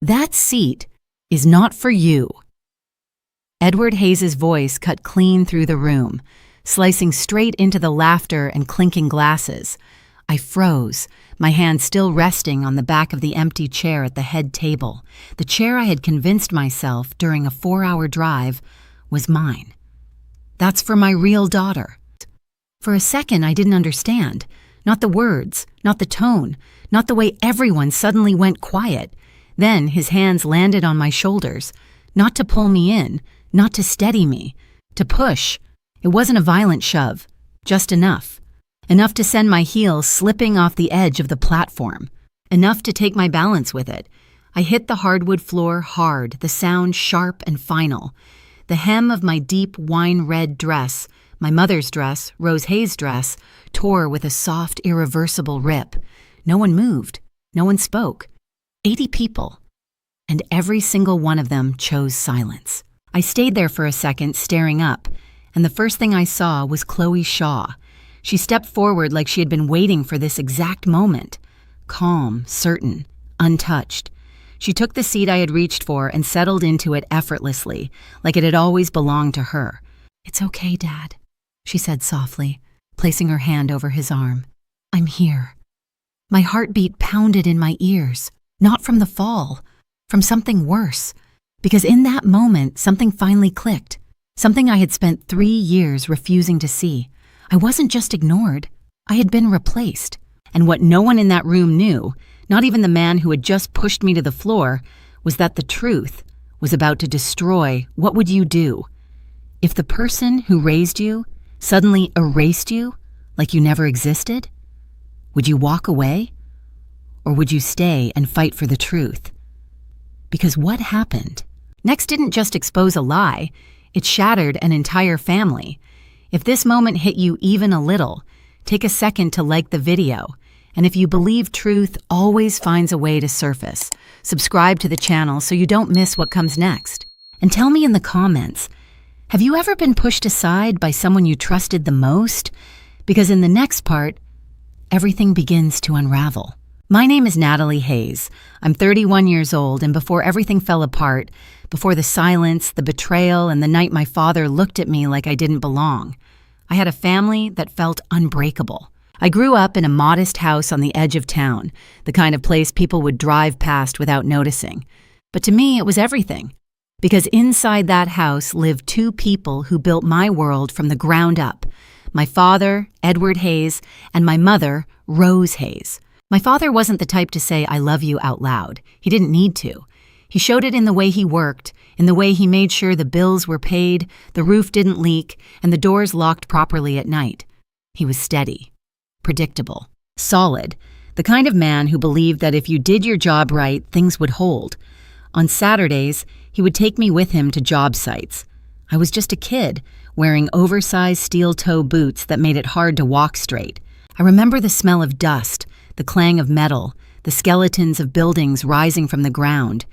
That seat is not for you." Edward Hayes's voice cut clean through the room, slicing straight into the laughter and clinking glasses. I froze, my hand still resting on the back of the empty chair at the head table. The chair I had convinced myself during a 4-hour drive was mine. "That's for my real daughter." For a second, I didn't understand. Not the words, not the tone, not the way everyone suddenly went quiet. Then his hands landed on my shoulders, not to pull me in, not to steady me, to push. It wasn't a violent shove, just enough. Enough to send my heels slipping off the edge of the platform. Enough to take my balance with it. I hit the hardwood floor hard, the sound sharp and final. The hem of my deep wine-red dress, my mother's dress, Rose Hayes' dress, tore with a soft, irreversible rip. No one moved. No one spoke. 80 people. And every single one of them chose silence. I stayed there for a second, staring up, and the first thing I saw was Chloe Shaw. She stepped forward like she had been waiting for this exact moment. Calm, certain, untouched. She took the seat I had reached for and settled into it effortlessly, like it had always belonged to her. "It's okay, Dad," she said softly, placing her hand over his arm. "I'm here." My heartbeat pounded in my ears, not from the fall, from something worse. Because in that moment, something finally clicked. Something I had spent 3 years refusing to see. I wasn't just ignored. I had been replaced. And what no one in that room knew, not even the man who had just pushed me to the floor, was that the truth was about to destroy what would you do if the person who raised you suddenly erased you like you never existed? Would you walk away? Or would you stay and fight for the truth? Because what happened next didn't just expose a lie, it shattered an entire family. If this moment hit you even a little, take a second to like the video. And if you believe truth always finds a way to surface, subscribe to the channel so you don't miss what comes next. And tell me in the comments, have you ever been pushed aside by someone you trusted the most? Because in the next part, everything begins to unravel. My name is Natalie Hayes. I'm 31 years old, and before everything fell apart, before the silence, the betrayal, and the night my father looked at me like I didn't belong, I had a family that felt unbreakable. I grew up in a modest house on the edge of town, the kind of place people would drive past without noticing. But to me, it was everything. Because inside that house lived 2 people who built my world from the ground up. My father, Edward Hayes, and my mother, Rose Hayes. My father wasn't the type to say, "I love you" out loud. He didn't need to. He showed it in the way he worked, in the way he made sure the bills were paid, the roof didn't leak, and the doors locked properly at night. He was steady, predictable, solid, the kind of man who believed that if you did your job right, things would hold. On Saturdays, he would take me with him to job sites. I was just a kid, wearing oversized steel-toe boots that made it hard to walk straight. I remember the smell of dust, the clang of metal, the skeletons of buildings rising from the ground.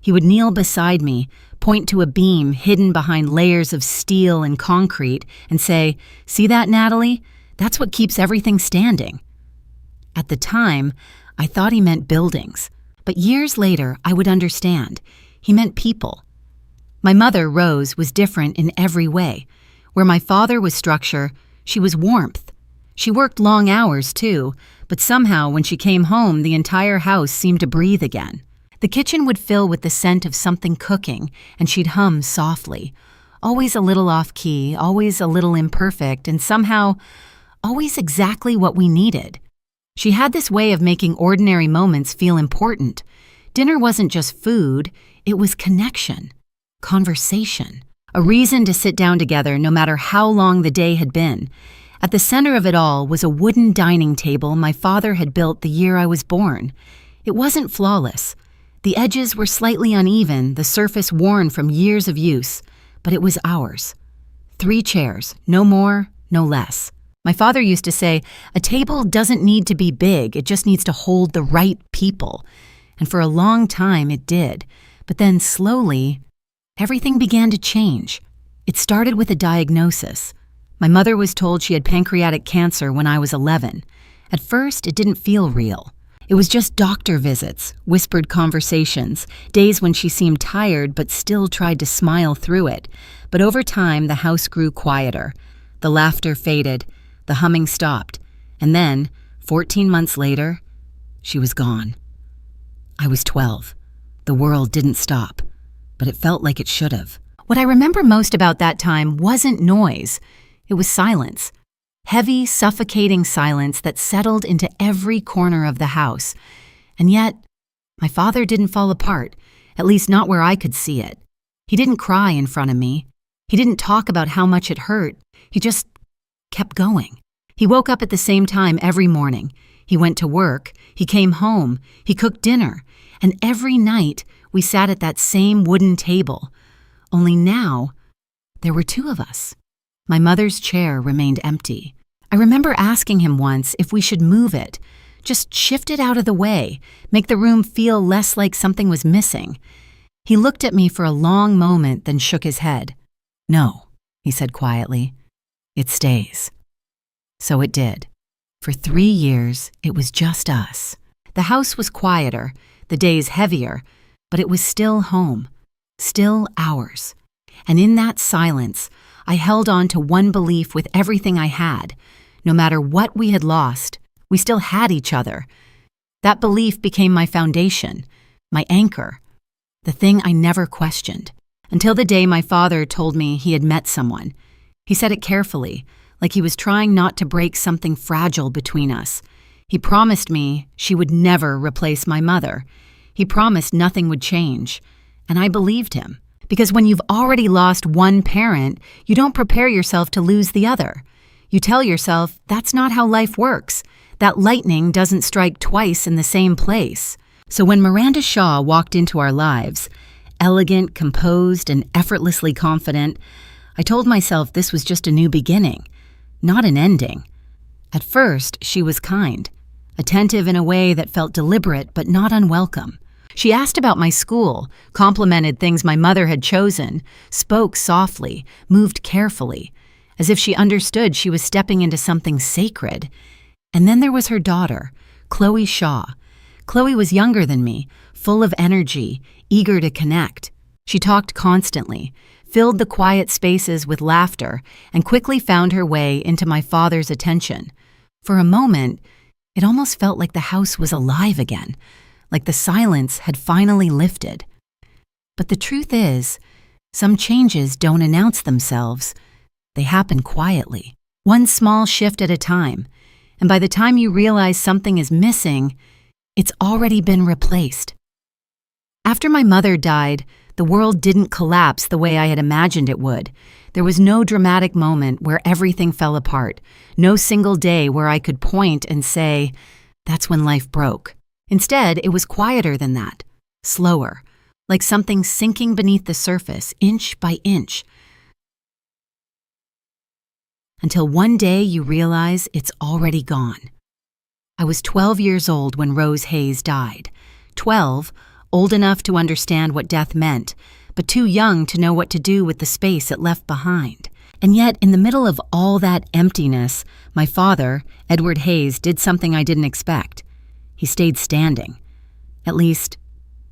He would kneel beside me, point to a beam hidden behind layers of steel and concrete, and say, "See that, Natalie? That's what keeps everything standing." At the time, I thought he meant buildings, but years later, I would understand. He meant people. My mother, Rose, was different in every way. Where my father was structure, she was warmth. She worked long hours, too, but somehow when she came home, the entire house seemed to breathe again. The kitchen would fill with the scent of something cooking, and she'd hum softly. Always a little off-key, always a little imperfect, and somehow always exactly what we needed. She had this way of making ordinary moments feel important. Dinner wasn't just food, it was connection, conversation, a reason to sit down together no matter how long the day had been. At the center of it all was a wooden dining table my father had built the year I was born. It wasn't flawless. The edges were slightly uneven, the surface worn from years of use, but it was ours. 3 chairs, no more, no less. My father used to say, "A table doesn't need to be big, it just needs to hold the right people." And for a long time it did. But then slowly, everything began to change. It started with a diagnosis. My mother was told she had pancreatic cancer when I was 11. At first, it didn't feel real. It was just doctor visits, whispered conversations, days when she seemed tired but still tried to smile through it. But over time, the house grew quieter. The laughter faded, the humming stopped, and then, 14 months later, she was gone. I was 12. The world didn't stop, but it felt like it should have. What I remember most about that time wasn't noise. It was silence. Heavy, suffocating silence that settled into every corner of the house. And yet, my father didn't fall apart, at least not where I could see it. He didn't cry in front of me. He didn't talk about how much it hurt. He just kept going. He woke up at the same time every morning. He went to work. He came home. He cooked dinner. And every night, we sat at that same wooden table. Only now, there were two of us. My mother's chair remained empty. I remember asking him once if we should move it, just shift it out of the way, make the room feel less like something was missing. He looked at me for a long moment, then shook his head. "No," he said quietly, "it stays." So it did. For 3 years, it was just us. The house was quieter, the days heavier, but it was still home, still ours. And in that silence, I held on to one belief with everything I had. No matter what we had lost, we still had each other. That belief became my foundation, my anchor, the thing I never questioned. Until the day my father told me he had met someone. He said it carefully, like he was trying not to break something fragile between us. He promised me she would never replace my mother. He promised nothing would change. And I believed him. Because when you've already lost one parent, you don't prepare yourself to lose the other. You tell yourself that's not how life works. That lightning doesn't strike twice in the same place. So when Miranda Shaw walked into our lives, elegant, composed, and effortlessly confident, I told myself this was just a new beginning, not an ending. At first, she was kind, attentive in a way that felt deliberate but not unwelcome. She asked about my school, complimented things my mother had chosen, spoke softly, moved carefully, as if she understood she was stepping into something sacred. And then there was her daughter, Chloe Shaw. Chloe was younger than me, full of energy, eager to connect. She talked constantly, filled the quiet spaces with laughter, and quickly found her way into my father's attention. For a moment, it almost felt like the house was alive again, like the silence had finally lifted. But the truth is, some changes don't announce themselves. They happen quietly, one small shift at a time. And by the time you realize something is missing, it's already been replaced. After my mother died, the world didn't collapse the way I had imagined it would. There was no dramatic moment where everything fell apart, no single day where I could point and say, that's when life broke. Instead, it was quieter than that, slower, like something sinking beneath the surface, inch by inch, until one day you realize it's already gone. I was 12 years old when Rose Hayes died. 12, old enough to understand what death meant, but too young to know what to do with the space it left behind. And yet, in the middle of all that emptiness, my father, Edward Hayes, did something I didn't expect. He stayed standing. At least,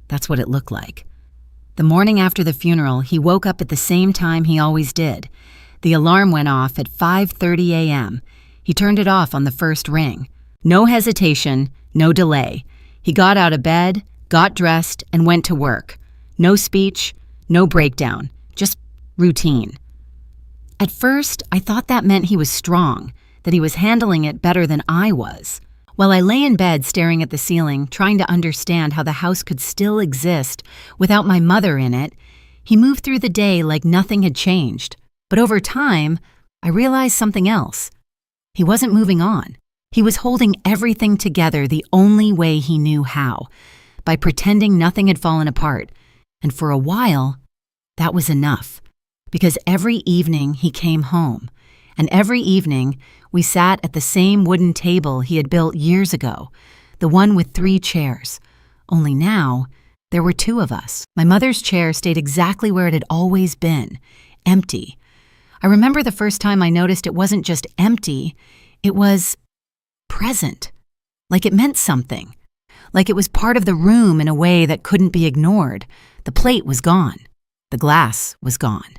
that's what it looked like. The morning after the funeral, he woke up at the same time he always did. The alarm went off at 5:30 a.m. He turned it off on the first ring. No hesitation, no delay. He got out of bed, got dressed, and went to work. No speech, no breakdown, just routine. At first, I thought that meant he was strong, that he was handling it better than I was. While I lay in bed staring at the ceiling, trying to understand how the house could still exist without my mother in it, he moved through the day like nothing had changed. But over time, I realized something else. He wasn't moving on. He was holding everything together the only way he knew how, by pretending nothing had fallen apart. And for a while, that was enough. Because every evening he came home, and every evening we sat at the same wooden table he had built years ago, the one with 3 chairs. Only now, there were 2 of us. My mother's chair stayed exactly where it had always been, empty. I remember the first time I noticed it wasn't just empty, it was present, like it meant something. like it was part of the room in a way that couldn't be ignored. The plate was gone. The glass was gone.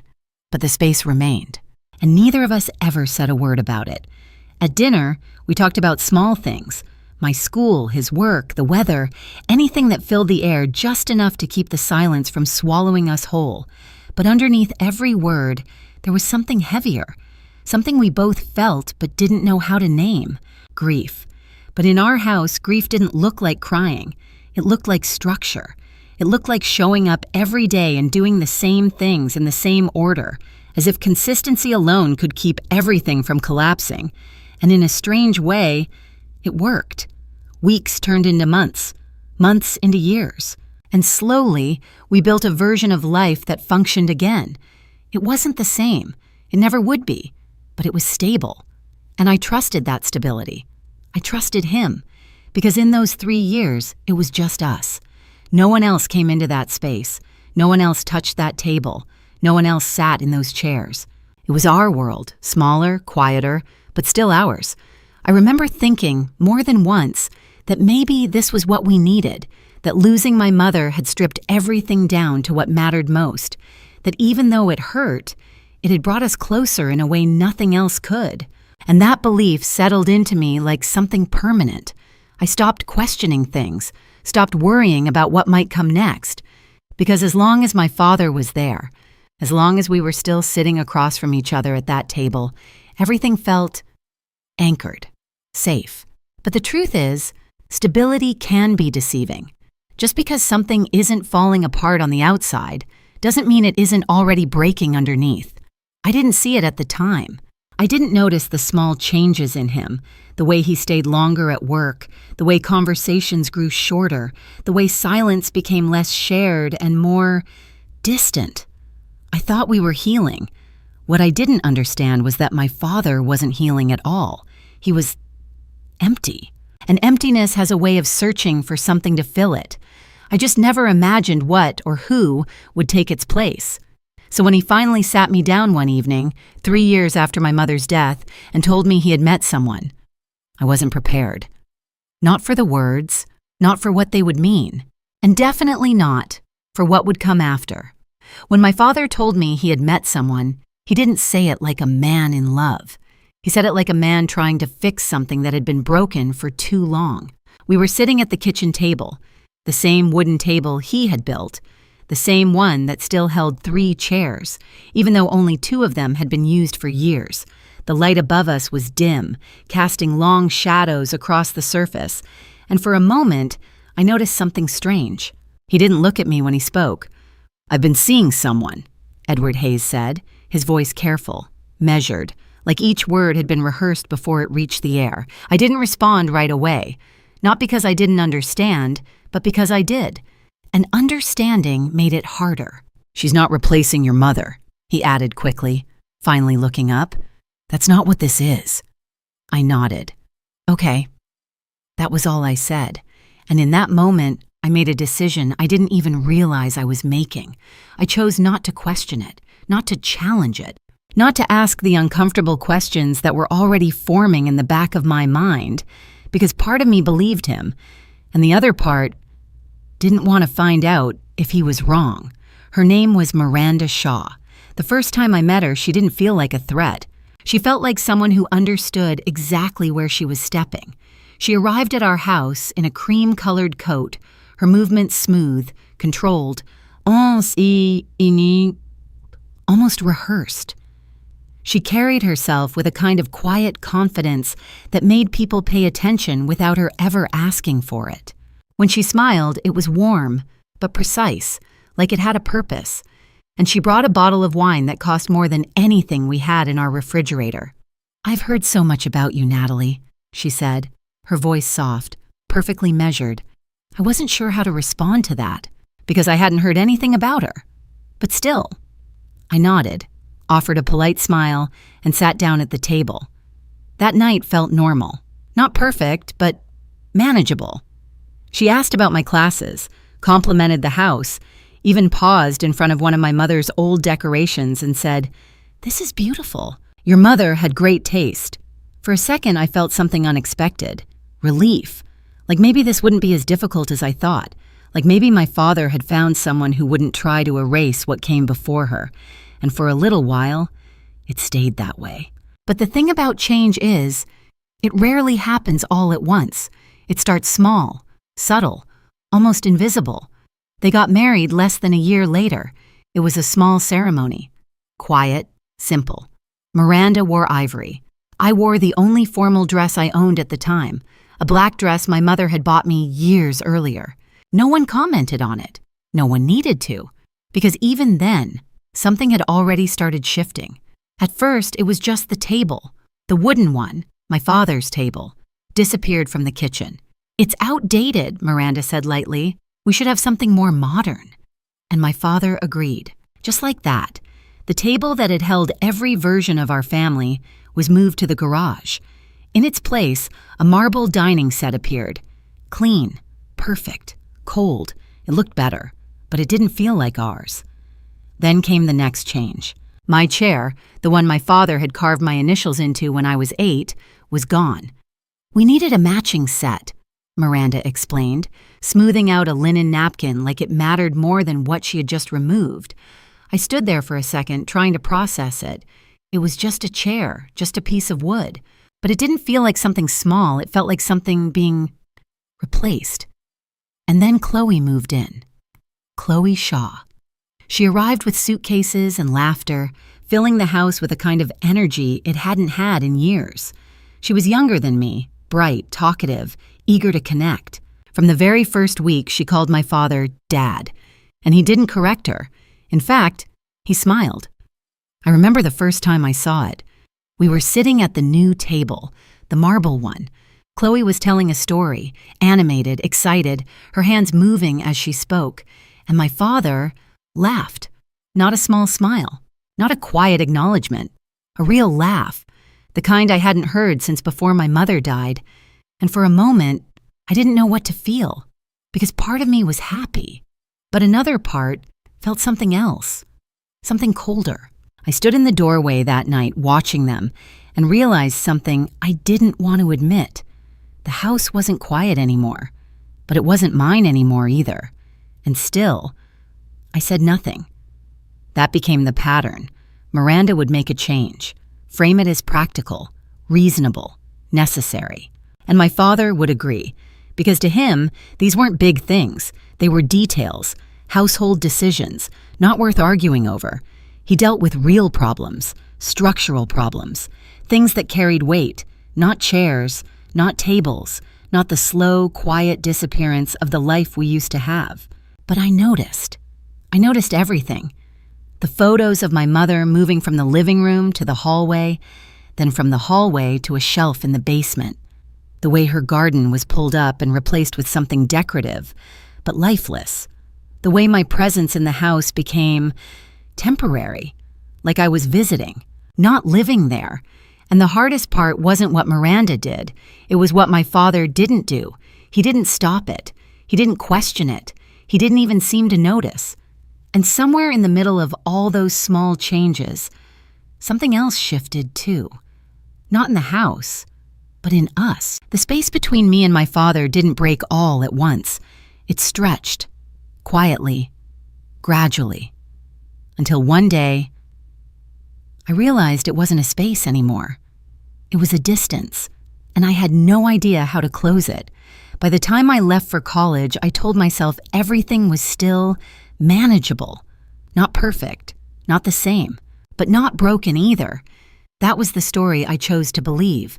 But the space remained. And neither of us ever said a word about it. At dinner, we talked about small things. My school, his work, the weather, anything that filled the air just enough to keep the silence from swallowing us whole. But underneath every word, there was something heavier. Something we both felt but didn't know how to name. Grief. But in our house, grief didn't look like crying. It looked like structure. It looked like showing up every day and doing the same things in the same order, as if consistency alone could keep everything from collapsing. And in a strange way, it worked. Weeks turned into months, months into years. And slowly, we built a version of life that functioned again. It wasn't the same. It never would be. But it was stable. And I trusted that stability. I trusted him. Because in those 3 years, it was just us. No one else came into that space. No one else touched that table. No one else sat in those chairs. It was our world, smaller, quieter, but still ours. I remember thinking, more than once, that maybe this was what we needed, that losing my mother had stripped everything down to what mattered most, that even though it hurt, it had brought us closer in a way nothing else could. And that belief settled into me like something permanent. I stopped questioning things, stopped worrying about what might come next, because as long as my father was there, as long as we were still sitting across from each other at that table, everything felt anchored, safe. But the truth is, stability can be deceiving. Just because something isn't falling apart on the outside doesn't mean it isn't already breaking underneath. I didn't see it at the time. I didn't notice the small changes in him, the way he stayed longer at work, the way conversations grew shorter, the way silence became less shared and more distant. I thought we were healing. What I didn't understand was that my father wasn't healing at all. He was empty. And emptiness has a way of searching for something to fill it. I just never imagined what or who would take its place. So when he finally sat me down one evening, 3 years after my mother's death, and told me he had met someone, I wasn't prepared. Not for the words, not for what they would mean, and definitely not for what would come after. When my father told me he had met someone, he didn't say it like a man in love. He said it like a man trying to fix something that had been broken for too long. We were sitting at the kitchen table, the same wooden table he had built, the same one that still held 3 chairs, even though only 2 of them had been used for years. The light above us was dim, casting long shadows across the surface, and for a moment, I noticed something strange. He didn't look at me when he spoke. "I've been seeing someone," Edward Hayes said, his voice careful, measured, like each word had been rehearsed before it reached the air. I didn't respond right away, not because I didn't understand, but because I did. And understanding made it harder. "She's not replacing your mother," he added quickly, finally looking up. "That's not what this is." I nodded. "Okay." That was all I said. And in that moment, I made a decision I didn't even realize I was making. I chose not to question it, not to challenge it, not to ask the uncomfortable questions that were already forming in the back of my mind, because part of me believed him, and the other part didn't want to find out if he was wrong. Her name was Miranda Shaw. The first time I met her, she didn't feel like a threat. She felt like someone who understood exactly where she was stepping. She arrived at our house in a cream-colored coat, her movements smooth, controlled, almost rehearsed. She carried herself with a kind of quiet confidence that made people pay attention without her ever asking for it. When she smiled, it was warm, but precise, like it had a purpose. And she brought a bottle of wine that cost more than anything we had in our refrigerator. "I've heard so much about you, Natalie," she said, her voice soft, perfectly measured. I wasn't sure how to respond to that, because I hadn't heard anything about her. But still, I nodded, offered a polite smile, and sat down at the table. That night felt normal. Not perfect, but manageable. She asked about my classes, complimented the house, even paused in front of one of my mother's old decorations and said, "This is beautiful. Your mother had great taste." For a second, I felt something unexpected. Relief. Like maybe this wouldn't be as difficult as I thought. Like maybe my father had found someone who wouldn't try to erase what came before her. And for a little while, it stayed that way. But the thing about change is, it rarely happens all at once. It starts small, subtle, almost invisible. They got married less than a year later. It was a small ceremony. Quiet, simple. Miranda wore ivory. I wore the only formal dress I owned at the time, a black dress my mother had bought me years earlier. No one commented on it. No one needed to, because even then, something had already started shifting. At first, it was just the table. The wooden one, my father's table, disappeared from the kitchen. "It's outdated," Miranda said lightly. "We should have something more modern." And my father agreed. Just like that, the table that had held every version of our family was moved to the garage. In its place, a marble dining set appeared. Clean, perfect, cold. It looked better, but it didn't feel like ours. Then came the next change. My chair, the one my father had carved my initials into when I was 8, was gone. "We needed a matching set," Miranda explained, smoothing out a linen napkin like it mattered more than what she had just removed. I stood there for a second, trying to process it. It was just a chair, just a piece of wood. But it didn't feel like something small. It felt like something being replaced. And then Chloe moved in. Chloe Shaw. She arrived with suitcases and laughter, filling the house with a kind of energy it hadn't had in years. She was younger than me, bright, talkative, eager to connect. From the very first week, she called my father Dad, and he didn't correct her. In fact, he smiled. I remember the first time I saw it. We were sitting at the new table, the marble one. Chloe was telling a story, animated, excited, her hands moving as she spoke, and my father laughed. Not a small smile, not a quiet acknowledgement, a real laugh, the kind I hadn't heard since before my mother died. And for a moment, I didn't know what to feel, because part of me was happy, but another part felt something else, something colder. I stood in the doorway that night watching them and realized something I didn't want to admit. The house wasn't quiet anymore, but it wasn't mine anymore either. And still, I said nothing. That became the pattern. Miranda would make a change, frame it as practical, reasonable, necessary. And my father would agree, because to him, these weren't big things. They were details, household decisions, not worth arguing over. He dealt with real problems, structural problems, things that carried weight, not chairs, not tables, not the slow, quiet disappearance of the life we used to have. But I noticed everything. The photos of my mother moving from the living room to the hallway, then from the hallway to a shelf in the basement. The way her garden was pulled up and replaced with something decorative, but lifeless. The way my presence in the house became temporary, like I was visiting, not living there. And the hardest part wasn't what Miranda did. It was what my father didn't do. He didn't stop it. He didn't question it. He didn't even seem to notice. And somewhere in the middle of all those small changes, something else shifted too. Not in the house, but in us. The space between me and my father didn't break all at once. It stretched, quietly, gradually. Until one day, I realized it wasn't a space anymore. It was a distance, and I had no idea how to close it. By the time I left for college, I told myself everything was still manageable. Not perfect, not the same, but not broken either. That was the story I chose to believe.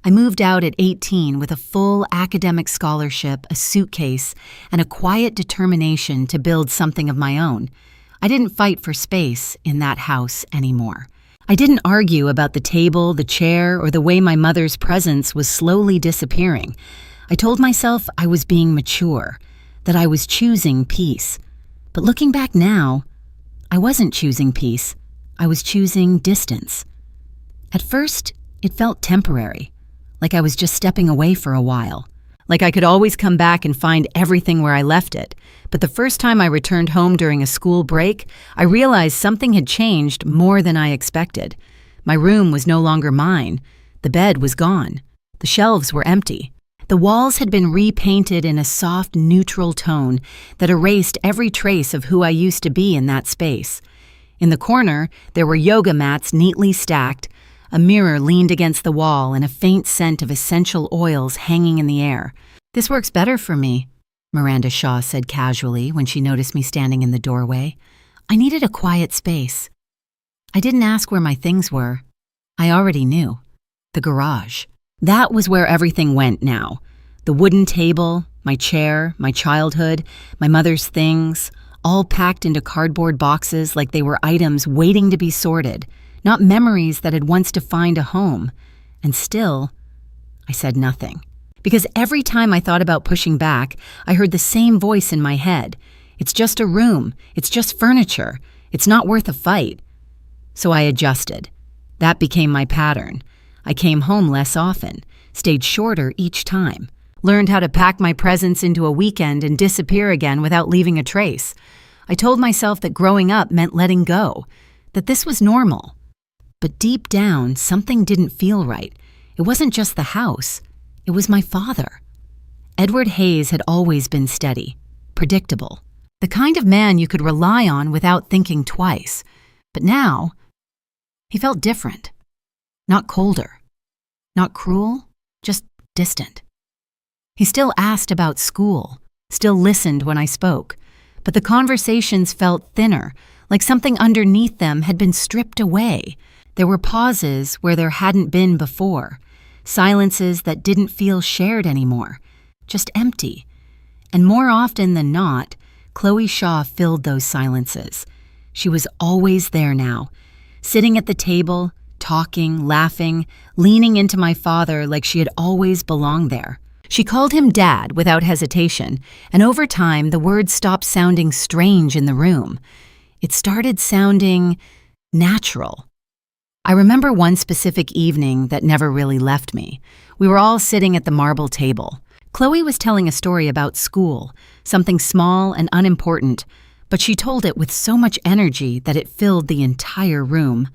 I moved out at 18 with a full academic scholarship, a suitcase, and a quiet determination to build something of my own. I didn't fight for space in that house anymore. I didn't argue about the table, the chair, or the way my mother's presence was slowly disappearing. I told myself I was being mature, that I was choosing peace. But looking back now, I wasn't choosing peace. I was choosing distance. At first, it felt temporary, like I was just stepping away for a while, like I could always come back and find everything where I left it. But the first time I returned home during a school break, I realized something had changed more than I expected. My room was no longer mine. The bed was gone. The shelves were empty. The walls had been repainted in a soft, neutral tone that erased every trace of who I used to be in that space. In the corner, there were yoga mats neatly stacked, a mirror leaned against the wall, and a faint scent of essential oils hanging in the air. "This works better for me," Miranda Shaw said casually when she noticed me standing in the doorway. I needed a quiet space. I didn't ask where my things were. I already knew. The garage. That was where everything went now. The wooden table, my chair, my childhood, my mother's things, all packed into cardboard boxes like they were items waiting to be sorted, not memories that had once defined a home. And still, I said nothing. Because every time I thought about pushing back, I heard the same voice in my head. It's just a room. It's just furniture. It's not worth a fight. So I adjusted. That became my pattern. I came home less often, stayed shorter each time, learned how to pack my presents into a weekend and disappear again without leaving a trace. I told myself that growing up meant letting go, that this was normal. But deep down, something didn't feel right. It wasn't just the house. It was my father. Edward Hayes had always been steady, predictable, the kind of man you could rely on without thinking twice. But now, he felt different. Not colder, not cruel, just distant. He still asked about school, still listened when I spoke, but the conversations felt thinner, like something underneath them had been stripped away. There were pauses where there hadn't been before, silences that didn't feel shared anymore, just empty. And more often than not, Chloe Shaw filled those silences. She was always there now, sitting at the table, talking, laughing, leaning into my father like she had always belonged there. She called him Dad without hesitation, and over time the words stopped sounding strange in the room. It started sounding natural. I remember one specific evening that never really left me. We were all sitting at the marble table. Chloe was telling a story about school, something small and unimportant, but she told it with so much energy that it filled the entire room.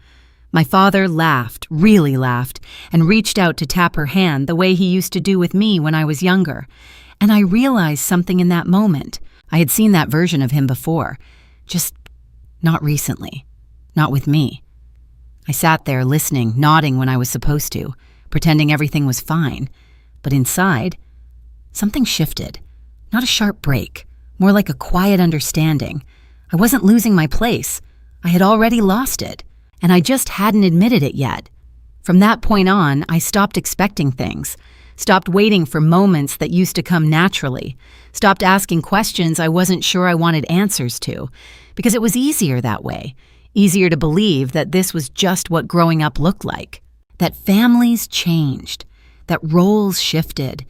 My father laughed, really laughed, and reached out to tap her hand the way he used to do with me when I was younger. And I realized something in that moment. I had seen that version of him before, just not recently, not with me. I sat there listening, nodding when I was supposed to, pretending everything was fine. But inside, something shifted. Not a sharp break, more like a quiet understanding. I wasn't losing my place. I had already lost it. And I just hadn't admitted it yet. From that point on, I stopped expecting things, stopped waiting for moments that used to come naturally, stopped asking questions I wasn't sure I wanted answers to, because it was easier that way, easier to believe that this was just what growing up looked like, that families changed, that roles shifted,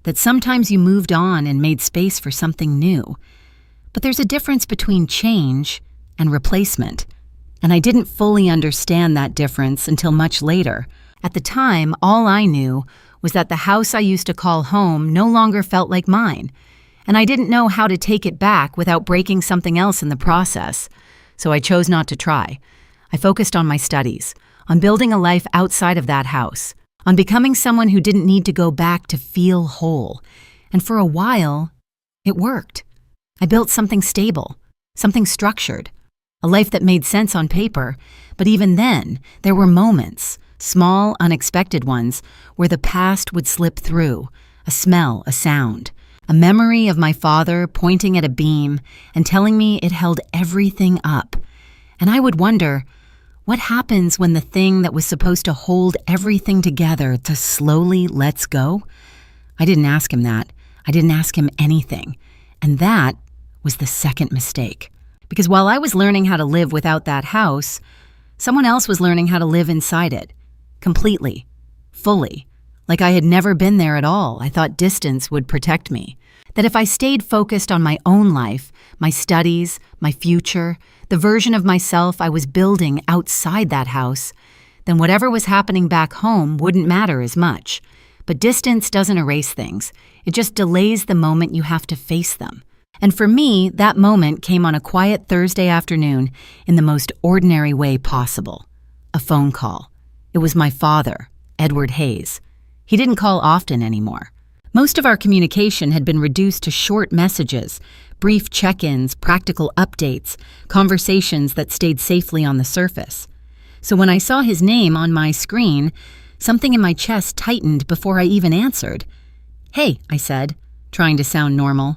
that sometimes you moved on and made space for something new. But there's a difference between change and replacement. And I didn't fully understand that difference until much later. At the time, all I knew was that the house I used to call home no longer felt like mine, and I didn't know how to take it back without breaking something else in the process. So I chose not to try. I focused on my studies, on building a life outside of that house, on becoming someone who didn't need to go back to feel whole. And for a while, it worked. I built something stable, something structured, a life that made sense on paper, but even then, there were moments, small, unexpected ones, where the past would slip through, a smell, a sound, a memory of my father pointing at a beam and telling me it held everything up. And I would wonder, what happens when the thing that was supposed to hold everything together to slowly lets go? I didn't ask him that. I didn't ask him anything. And that was the second mistake. Because while I was learning how to live without that house, someone else was learning how to live inside it. Completely. Fully. Like I had never been there at all. I thought distance would protect me. That if I stayed focused on my own life, my studies, my future, the version of myself I was building outside that house, then whatever was happening back home wouldn't matter as much. But distance doesn't erase things. It just delays the moment you have to face them. And for me, that moment came on a quiet Thursday afternoon in the most ordinary way possible. A phone call. It was my father, Edward Hayes. He didn't call often anymore. Most of our communication had been reduced to short messages, brief check-ins, practical updates, conversations that stayed safely on the surface. So when I saw his name on my screen, something in my chest tightened before I even answered. "Hey," I said, trying to sound normal.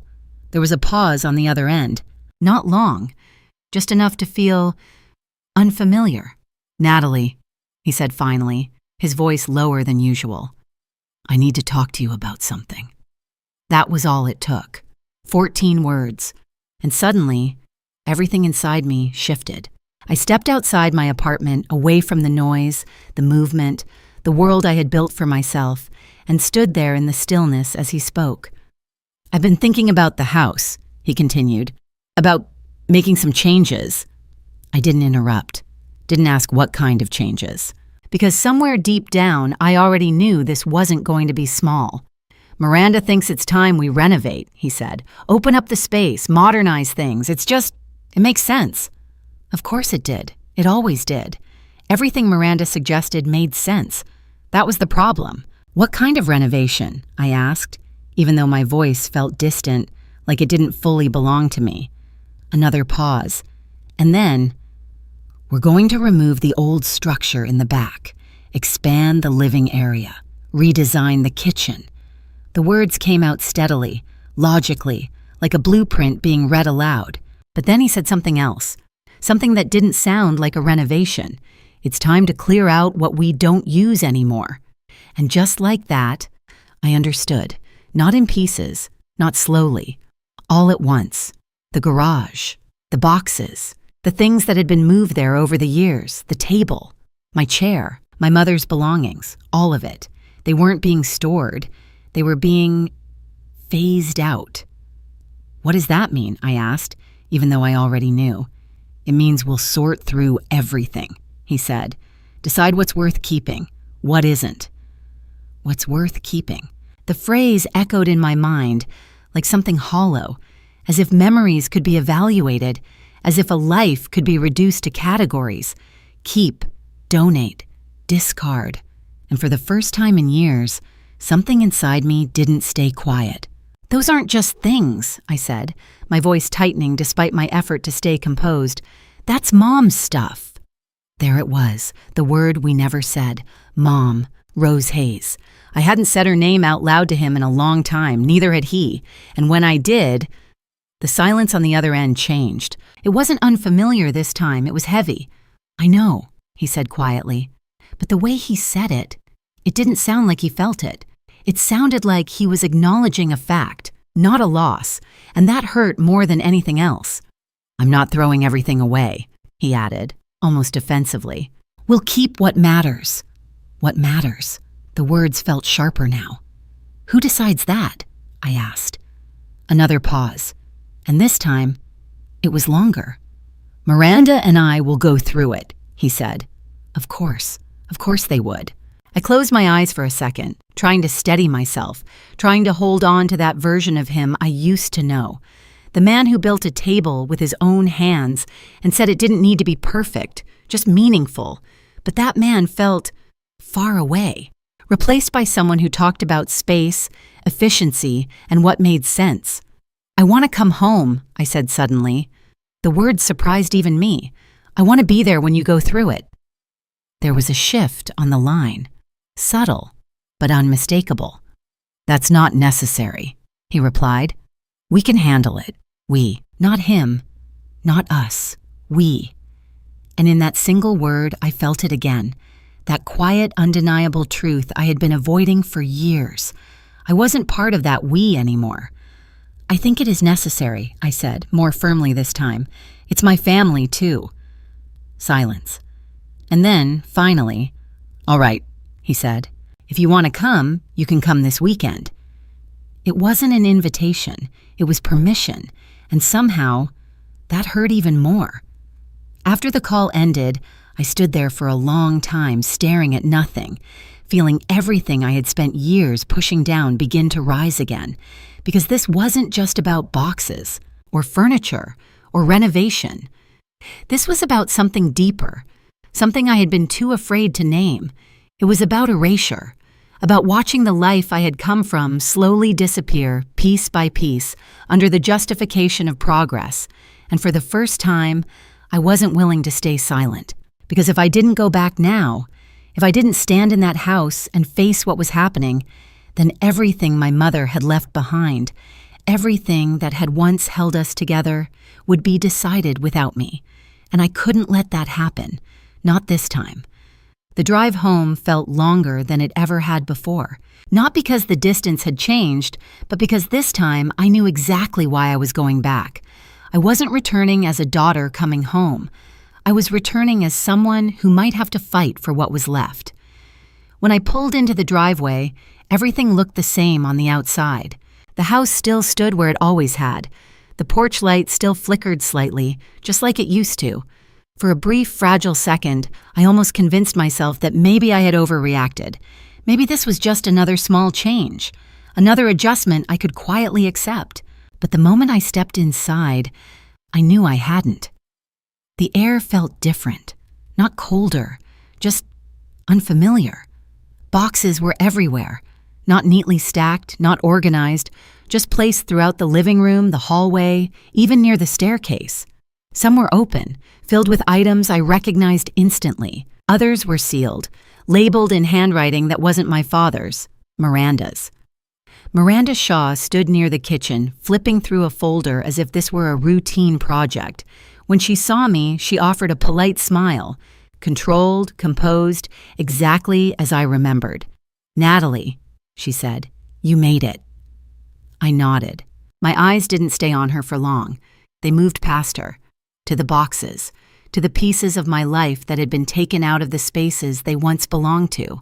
There was a pause on the other end. Not long, just enough to feel unfamiliar. "Natalie," he said finally, his voice lower than usual. "I need to talk to you about something." That was all it took. 14 words. And suddenly, everything inside me shifted. I stepped outside my apartment, away from the noise, the movement, the world I had built for myself, and stood there in the stillness as he spoke. "I've been thinking about the house," he continued, "about making some changes." I didn't interrupt, didn't ask what kind of changes. Because somewhere deep down, I already knew this wasn't going to be small. "Miranda thinks it's time we renovate," he said. "Open up the space, modernize things. It makes sense." Of course it did. It always did. Everything Miranda suggested made sense. That was the problem. "What kind of renovation?" I asked, even though my voice felt distant, like it didn't fully belong to me. Another pause. And then, "We're going to remove the old structure in the back, expand the living area, redesign the kitchen." The words came out steadily, logically, like a blueprint being read aloud. But then he said something else, something that didn't sound like a renovation. "It's time to clear out what we don't use anymore." And just like that, I understood, not in pieces, not slowly, all at once. The garage, the boxes, the things that had been moved there over the years, the table, my chair, my mother's belongings, all of it. They weren't being stored. They were being phased out. "What does that mean?" I asked, even though I already knew. "It means we'll sort through everything," he said. "Decide what's worth keeping, what isn't." What's worth keeping? The phrase echoed in my mind like something hollow, as if memories could be evaluated, as if a life could be reduced to categories: keep, donate, discard. And for the first time in years, something inside me didn't stay quiet. "Those aren't just things," I said, my voice tightening despite my effort to stay composed. "That's Mom's stuff." There it was, the word we never said. Mom, Rose Hayes. I hadn't said her name out loud to him in a long time, neither had he. And when I did, the silence on the other end changed. It wasn't unfamiliar this time, it was heavy. "I know," he said quietly. But the way he said it didn't sound like he felt it. It sounded like he was acknowledging a fact, not a loss, and that hurt more than anything else. "I'm not throwing everything away," he added, almost defensively. "We'll keep what matters." What matters? The words felt sharper now. "Who decides that?" I asked. Another pause, and this time, it was longer. "Miranda and I will go through it," he said. Of course they would. I closed my eyes for a second, trying to steady myself, trying to hold on to that version of him I used to know. The man who built a table with his own hands and said it didn't need to be perfect, just meaningful. But that man felt far away, replaced by someone who talked about space, efficiency, and what made sense. "I want to come home," I said suddenly. The words surprised even me. "I want to be there when you go through it." There was a shift on the line. Subtle, but unmistakable. "That's not necessary," he replied. "We can handle it. We, not him, not us, we." And in that single word, I felt it again. That quiet, undeniable truth I had been avoiding for years. I wasn't part of that we anymore. "I think it is necessary," I said, more firmly this time. "It's my family, too." Silence. And then, finally, "All right," he said. "If you want to come, you can come this weekend." It wasn't an invitation, it was permission, and somehow, that hurt even more. After the call ended, I stood there for a long time, staring at nothing, feeling everything I had spent years pushing down begin to rise again, because this wasn't just about boxes, or furniture, or renovation. This was about something deeper, something I had been too afraid to name. It was about erasure, about watching the life I had come from slowly disappear piece by piece under the justification of progress, and for the first time, I wasn't willing to stay silent. Because if I didn't go back now, if I didn't stand in that house and face what was happening, then everything my mother had left behind, everything that had once held us together, would be decided without me. And I couldn't let that happen, not this time. The drive home felt longer than it ever had before, not because the distance had changed, but because this time I knew exactly why I was going back. I wasn't returning as a daughter coming home. I was returning as someone who might have to fight for what was left. When I pulled into the driveway, everything looked the same on the outside. The house still stood where it always had. The porch light still flickered slightly, just like it used to. For a brief, fragile second, I almost convinced myself that maybe I had overreacted. Maybe this was just another small change, another adjustment I could quietly accept. But the moment I stepped inside, I knew I hadn't. The air felt different, not colder, just unfamiliar. Boxes were everywhere, not neatly stacked, not organized, just placed throughout the living room, the hallway, even near the staircase. Some were open, filled with items I recognized instantly. Others were sealed, labeled in handwriting that wasn't my father's, Miranda's. Miranda Shaw stood near the kitchen, flipping through a folder as if this were a routine project. When she saw me, she offered a polite smile, controlled, composed, exactly as I remembered. "Natalie," she said, "you made it." I nodded. My eyes didn't stay on her for long. They moved past her, to the boxes, to the pieces of my life that had been taken out of the spaces they once belonged to.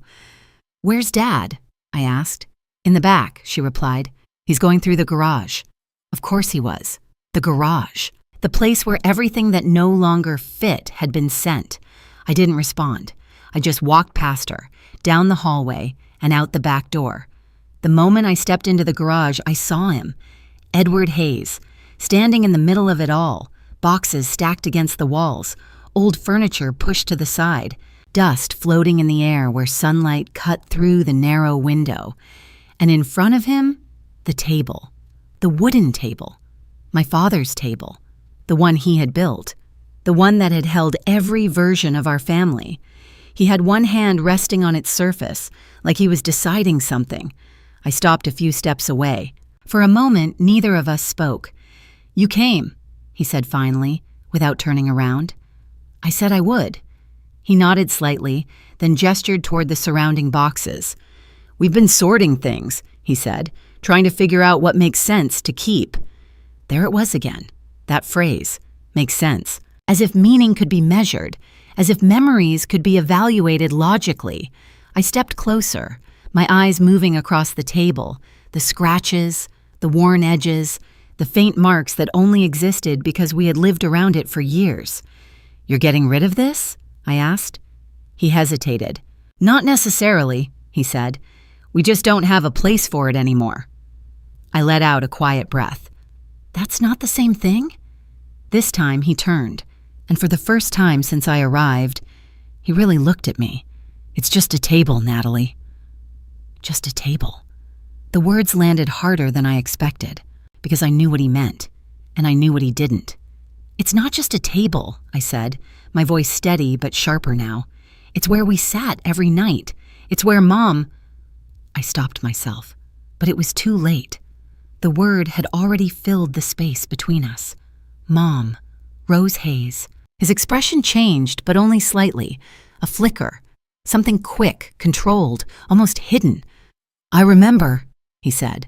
"Where's Dad?" I asked. "In the back," she replied. "He's going through the garage." Of course he was. The garage. The place where everything that no longer fit had been sent. I didn't respond. I just walked past her, down the hallway, and out the back door. The moment I stepped into the garage, I saw him, Edward Hayes, standing in the middle of it all, boxes stacked against the walls, old furniture pushed to the side, dust floating in the air where sunlight cut through the narrow window. And in front of him, the table, the wooden table, my father's table, the one he had built, the one that had held every version of our family. He had one hand resting on its surface, like he was deciding something. I stopped a few steps away. For a moment, neither of us spoke. "You came," he said finally, without turning around. I said I would. He nodded slightly, then gestured toward the surrounding boxes. "We've been sorting things," he said, "trying to figure out what makes sense to keep." There it was again, that phrase, "makes sense," as if meaning could be measured, as if memories could be evaluated logically. I stepped closer, my eyes moving across the table, the scratches, the worn edges, the faint marks that only existed because we had lived around it for years. "You're getting rid of this?" I asked. He hesitated. "Not necessarily," he said. "We just don't have a place for it anymore." I let out a quiet breath. That's not the same thing? This time he turned, and for the first time since I arrived, he really looked at me. "It's just a table, Natalie." Just a table. The words landed harder than I expected, because I knew what he meant, and I knew what he didn't. "It's not just a table," I said, my voice steady but sharper now. "It's where we sat every night. It's where Mom—" I stopped myself, but it was too late. The word had already filled the space between us. Mom. Rose Hayes. His expression changed, but only slightly. A flicker. Something quick, controlled, almost hidden. "I remember," he said.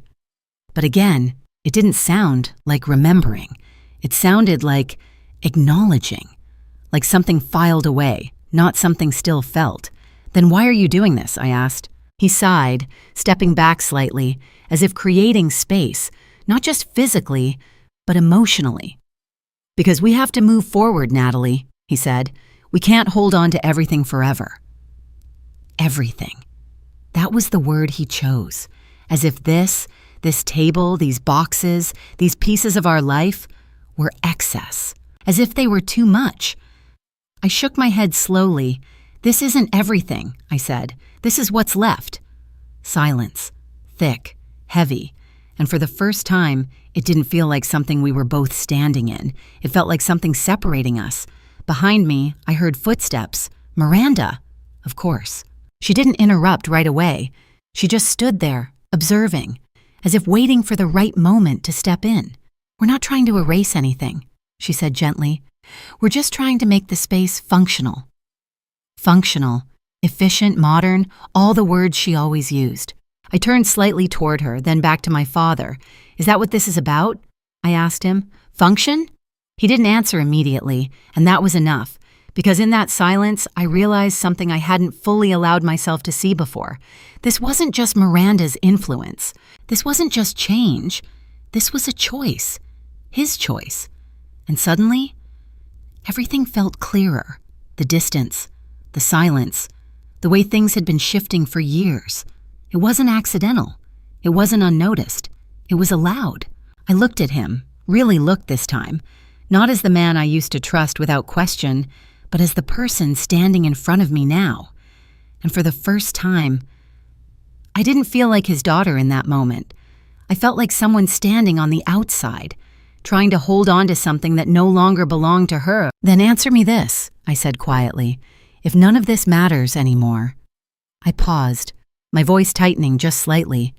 But again, it didn't sound like remembering. It sounded like acknowledging, like something filed away, not something still felt. "Then why are you doing this?" I asked. He sighed, stepping back slightly, as if creating space, not just physically, but emotionally. "Because we have to move forward, Natalie," he said. "We can't hold on to everything forever." Everything. That was the word he chose, as if this table, these boxes, these pieces of our life were excess, as if they were too much. I shook my head slowly. "This isn't everything," I said. "This is what's left." Silence. Thick. Heavy. And for the first time, it didn't feel like something we were both standing in. It felt like something separating us. Behind me, I heard footsteps. Miranda! Of course. She didn't interrupt right away. She just stood there, observing, as if waiting for the right moment to step in. "We're not trying to erase anything," she said gently. "We're just trying to make the space functional." Functional, efficient, modern, all the words she always used. I turned slightly toward her, then back to my father. "Is that what this is about?" I asked him. "Function?" He didn't answer immediately, and that was enough, because in that silence, I realized something I hadn't fully allowed myself to see before. This wasn't just Miranda's influence. This wasn't just change. This was a choice. His choice. And suddenly, everything felt clearer. The distance, the silence, the way things had been shifting for years. It wasn't accidental. It wasn't unnoticed. It was allowed. I looked at him, really looked this time, not as the man I used to trust without question, but as the person standing in front of me now. And for the first time, I didn't feel like his daughter in that moment. I felt like someone standing on the outside, trying to hold on to something that no longer belonged to her. "Then answer me this," I said quietly. "If none of this matters anymore." I paused, my voice tightening just slightly.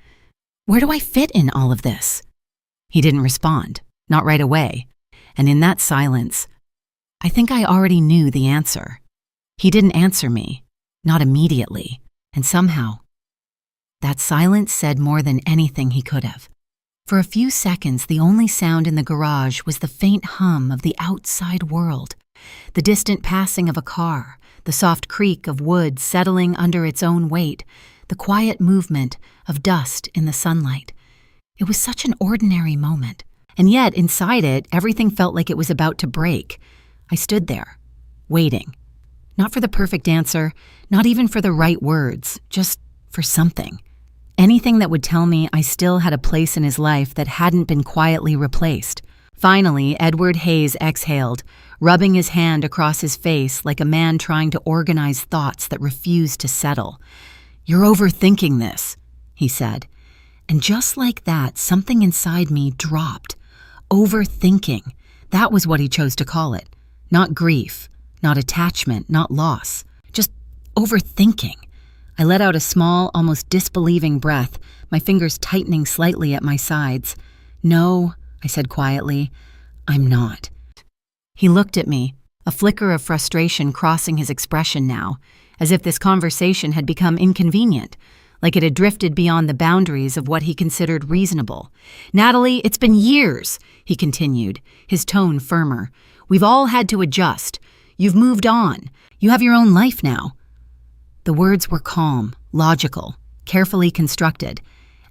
"Where do I fit in all of this?" He didn't respond, not right away. And in that silence, I think I already knew the answer. He didn't answer me, not immediately, and somehow, that silence said more than anything he could have. For a few seconds, the only sound in the garage was the faint hum of the outside world, the distant passing of a car, the soft creak of wood settling under its own weight, the quiet movement of dust in the sunlight. It was such an ordinary moment, and yet inside it, everything felt like it was about to break. I stood there, waiting, not for the perfect answer, not even for the right words, just for something. Anything that would tell me I still had a place in his life that hadn't been quietly replaced. Finally, Edward Hayes exhaled, rubbing his hand across his face like a man trying to organize thoughts that refused to settle. "You're overthinking this," he said. And just like that, something inside me dropped. Overthinking. That was what he chose to call it. Not grief, not attachment, not loss. Just overthinking. I let out a small, almost disbelieving breath, my fingers tightening slightly at my sides. "No," I said quietly, "I'm not." He looked at me, a flicker of frustration crossing his expression now, as if this conversation had become inconvenient, like it had drifted beyond the boundaries of what he considered reasonable. "Natalie, it's been years," he continued, his tone firmer. "We've all had to adjust. You've moved on. You have your own life now." The words were calm, logical, carefully constructed,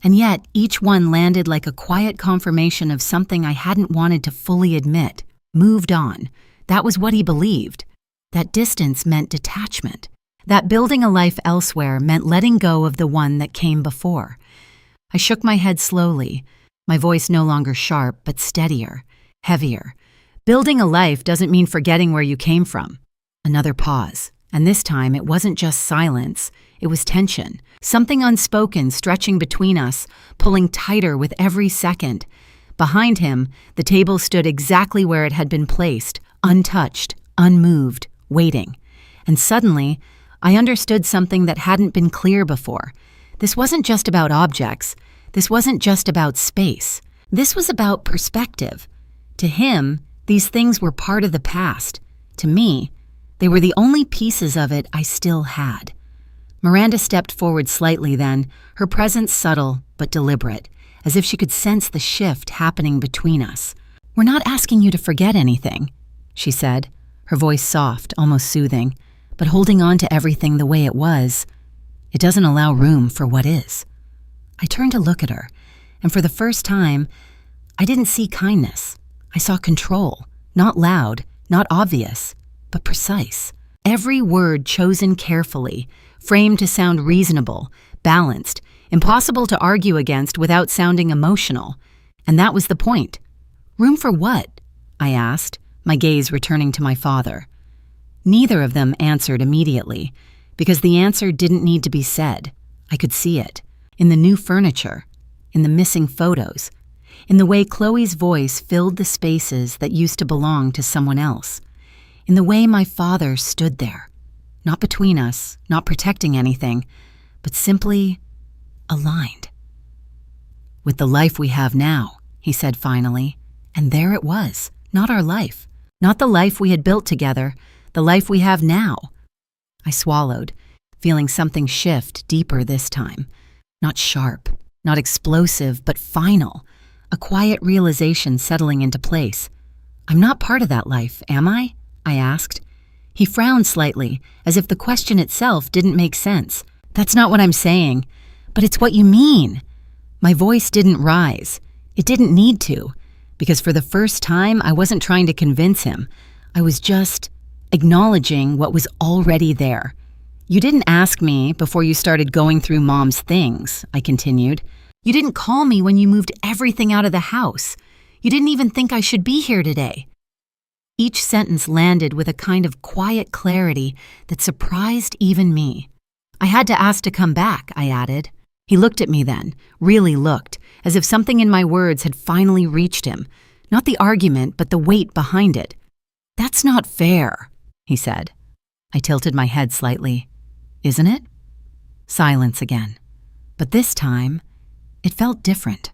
and yet each one landed like a quiet confirmation of something I hadn't wanted to fully admit. Moved on. That was what he believed. That distance meant detachment. That building a life elsewhere meant letting go of the one that came before. I shook my head slowly, my voice no longer sharp, but steadier, heavier. Building a life doesn't mean forgetting where you came from. Another pause. And this time, it wasn't just silence, it was tension. Something unspoken stretching between us, pulling tighter with every second. Behind him, the table stood exactly where it had been placed, untouched, unmoved, waiting. And suddenly, I understood something that hadn't been clear before. This wasn't just about objects. This wasn't just about space. This was about perspective. To him, these things were part of the past. To me, they were the only pieces of it I still had. Miranda stepped forward slightly then, her presence subtle but deliberate, as if she could sense the shift happening between us. "We're not asking you to forget anything," she said, her voice soft, almost soothing, "but holding on to everything the way it was, it doesn't allow room for what is." I turned to look at her, and for the first time, I didn't see kindness. I saw control, not loud, not obvious, but precise. Every word chosen carefully, framed to sound reasonable, balanced, impossible to argue against without sounding emotional. And that was the point. "Room for what?" I asked, my gaze returning to my father. Neither of them answered immediately, because the answer didn't need to be said. I could see it. in the new furniture, in the missing photos, in the way Chloe's voice filled the spaces that used to belong to someone else, in the way my father stood there, not between us, not protecting anything, but simply aligned. "With the life we have now," he said finally, and there it was, not our life, not the life we had built together, the life we have now. I swallowed, feeling something shift deeper this time, not sharp, not explosive, but final, a quiet realization settling into place. "I'm not part of that life, am I?" I asked. He frowned slightly, as if the question itself didn't make sense. "That's not what I'm saying, but it's what you mean." My voice didn't rise. It didn't need to, because for the first time I wasn't trying to convince him. I was just acknowledging what was already there. "You didn't ask me before you started going through Mom's things," I continued. "You didn't call me when you moved everything out of the house. You didn't even think I should be here today." Each sentence landed with a kind of quiet clarity that surprised even me. "I had to ask to come back," I added. He looked at me then, really looked, as if something in my words had finally reached him. Not the argument, but the weight behind it. "That's not fair," he said. I tilted my head slightly. "Isn't it?" Silence again. But this time, it felt different.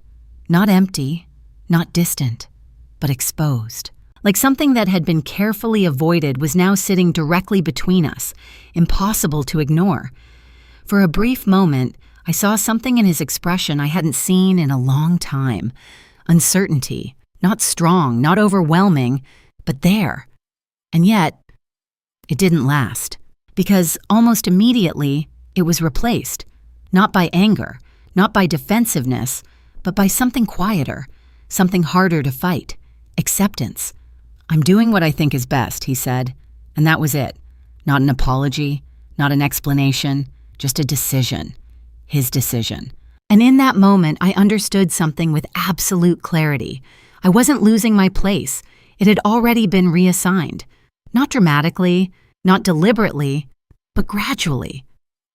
Not empty, not distant, but exposed. Like something that had been carefully avoided was now sitting directly between us, impossible to ignore. For a brief moment, I saw something in his expression I hadn't seen in a long time. Uncertainty, not strong, not overwhelming, but there. And yet, it didn't last, because almost immediately, it was replaced. Not by anger, not by defensiveness, but by something quieter, something harder to fight. Acceptance. "I'm doing what I think is best," he said, and that was it. Not an apology, not an explanation, just a decision. His decision. And in that moment, I understood something with absolute clarity. I wasn't losing my place. It had already been reassigned. Not dramatically, not deliberately, but gradually,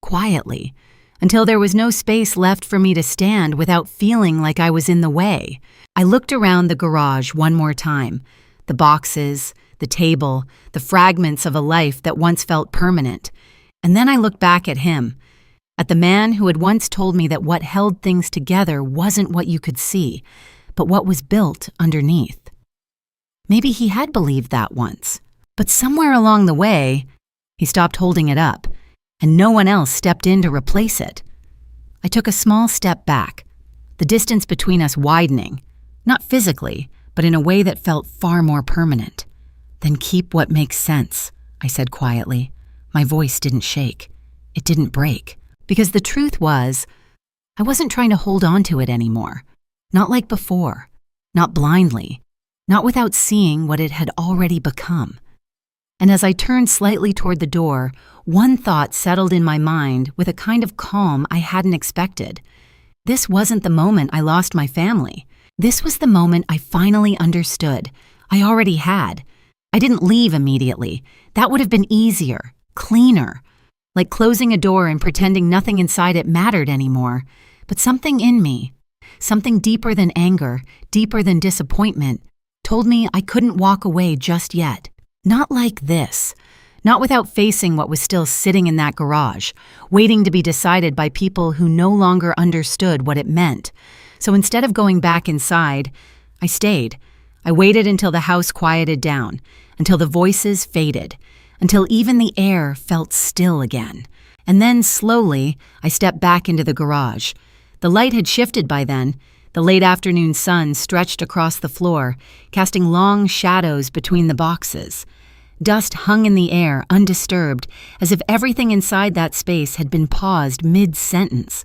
quietly, until there was no space left for me to stand without feeling like I was in the way. I looked around the garage one more time. The boxes, the table, the fragments of a life that once felt permanent. And then I looked back at him, at the man who had once told me that what held things together wasn't what you could see, but what was built underneath. Maybe he had believed that once, but somewhere along the way, he stopped holding it up, and no one else stepped in to replace it. I took a small step back, the distance between us widening, not physically, but in a way that felt far more permanent. "Then keep what makes sense," I said quietly. My voice didn't shake. It didn't break. Because the truth was, I wasn't trying to hold on to it anymore. Not like before. Not blindly. Not without seeing what it had already become. And as I turned slightly toward the door, one thought settled in my mind with a kind of calm I hadn't expected. This wasn't the moment I lost my family. This was the moment I finally understood. I already had. I didn't leave immediately. That would have been easier, cleaner, like closing a door and pretending nothing inside it mattered anymore. But something in me, something deeper than anger, deeper than disappointment, told me I couldn't walk away just yet. Not like this. Not without facing what was still sitting in that garage, waiting to be decided by people who no longer understood what it meant. So instead of going back inside, I stayed. I waited until the house quieted down, until the voices faded, until even the air felt still again. And then, slowly, I stepped back into the garage. The light had shifted by then. The late afternoon sun stretched across the floor, casting long shadows between the boxes. Dust hung in the air, undisturbed, as if everything inside that space had been paused mid-sentence.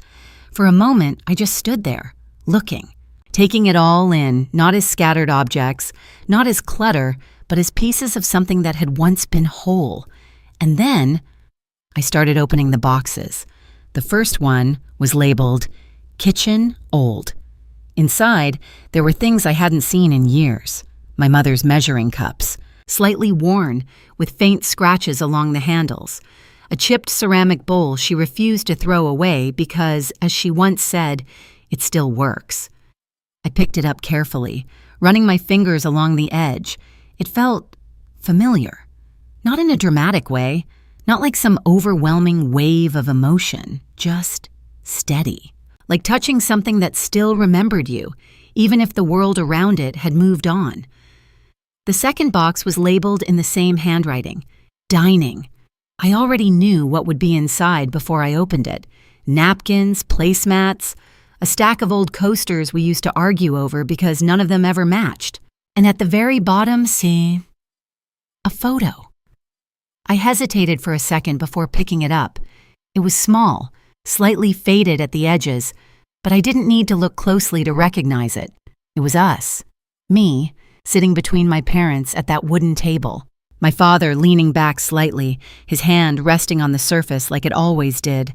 For a moment, I just stood there, looking, taking it all in, not as scattered objects, not as clutter, but as pieces of something that had once been whole. And then, I started opening the boxes. The first one was labeled, "Kitchen Old." Inside, there were things I hadn't seen in years. My mother's measuring cups, slightly worn, with faint scratches along the handles. a chipped ceramic bowl she refused to throw away because, as she once said, it still works. I picked it up carefully, running my fingers along the edge. It felt familiar. Not in a dramatic way, not like some overwhelming wave of emotion, just steady. Like touching something that still remembered you, even if the world around it had moved on. The second box was labeled in the same handwriting, dining. I already knew what would be inside before I opened it. Napkins, placemats, a stack of old coasters we used to argue over because none of them ever matched. And at the very bottom, see, a photo. I hesitated for a second before picking it up. It was small, slightly faded at the edges, but I didn't need to look closely to recognize it. It was us, me, sitting between my parents at that wooden table. My father leaning back slightly, his hand resting on the surface like it always did.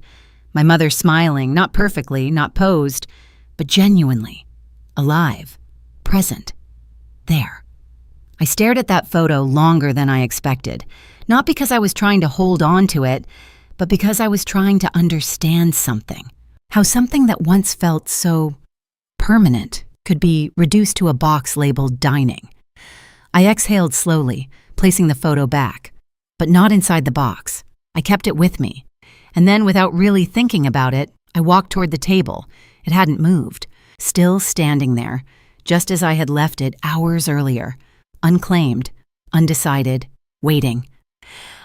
My mother smiling, not perfectly, not posed, but genuinely, alive, present, there. I stared at that photo longer than I expected, not because I was trying to hold on to it, but because I was trying to understand something. How something that once felt so permanent could be reduced to a box labeled dining. I exhaled slowly, placing the photo back, but not inside the box. I kept it with me. And then, without really thinking about it, I walked toward the table. It hadn't moved, still standing there, just as I had left it hours earlier, unclaimed, undecided, waiting.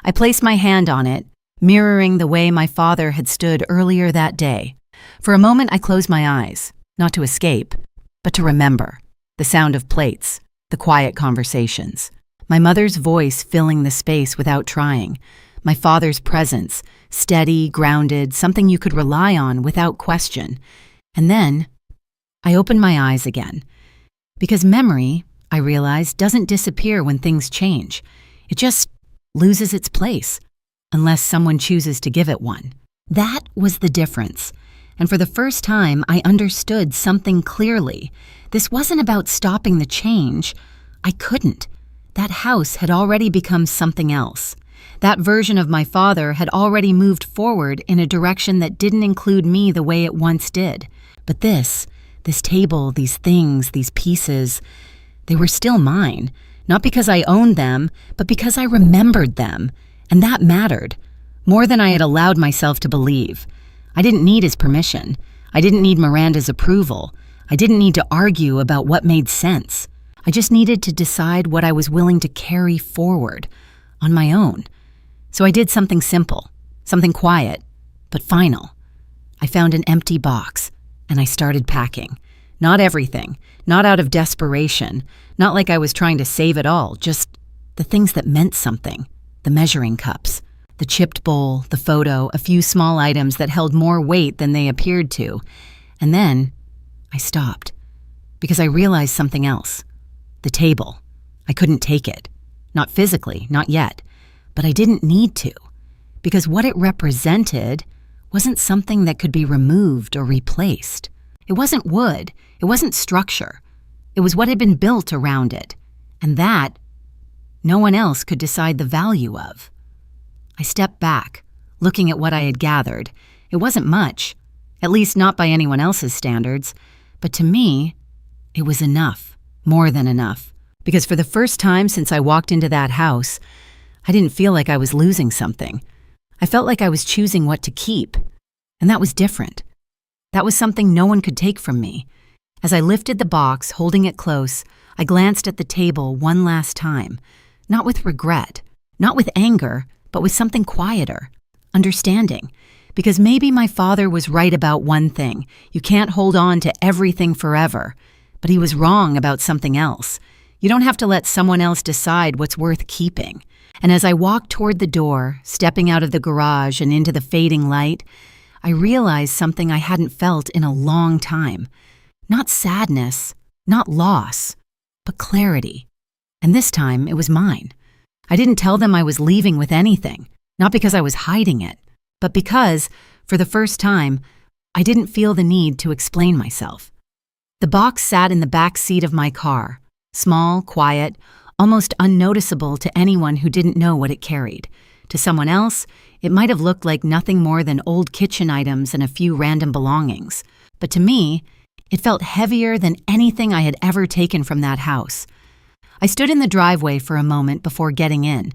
I placed my hand on it, mirroring the way my father had stood earlier that day. For a moment, I closed my eyes, not to escape, but to remember. The sound of plates, the quiet conversations. My mother's voice filling the space without trying. My father's presence, steady, grounded, something you could rely on without question. And then, I opened my eyes again. Because memory, I realized, doesn't disappear when things change. It just loses its place, unless someone chooses to give it one. That was the difference. And for the first time, I understood something clearly. This wasn't about stopping the change. I couldn't. That house had already become something else. That version of my father had already moved forward in a direction that didn't include me the way it once did. But this table, these things, these pieces, they were still mine. Not because I owned them, but because I remembered them. And that mattered, more than I had allowed myself to believe. I didn't need his permission. I didn't need Miranda's approval. I didn't need to argue about what made sense. I just needed to decide what I was willing to carry forward on my own. So I did something simple, something quiet, but final. I found an empty box, and I started packing. Not everything, not out of desperation, not like I was trying to save it all, just the things that meant something. The measuring cups, the chipped bowl, the photo, a few small items that held more weight than they appeared to. And then I stopped, because I realized something else. The table. I couldn't take it. Not physically, not yet. But I didn't need to, because what it represented wasn't something that could be removed or replaced. It wasn't wood. It wasn't structure. It was what had been built around it. And that, no one else could decide the value of. I stepped back, looking at what I had gathered. It wasn't much, at least not by anyone else's standards. But to me, it was enough. More than enough, because for the first time since I walked into that house, I didn't feel like I was losing something. I felt like I was choosing what to keep, and that was different. That was something no one could take from me. As I lifted the box, holding it close, I glanced at the table one last time, not with regret, not with anger, but with something quieter, understanding. Because maybe my father was right about one thing. You can't hold on to everything forever. But he was wrong about something else. You don't have to let someone else decide what's worth keeping. And as I walked toward the door, stepping out of the garage and into the fading light, I realized something I hadn't felt in a long time. Not sadness, not loss, but clarity. And this time, it was mine. I didn't tell them I was leaving with anything, not because I was hiding it, but because, for the first time, I didn't feel the need to explain myself. The box sat in the back seat of my car, small, quiet, almost unnoticeable to anyone who didn't know what it carried. To someone else, it might have looked like nothing more than old kitchen items and a few random belongings. But to me, it felt heavier than anything I had ever taken from that house. I stood in the driveway for a moment before getting in.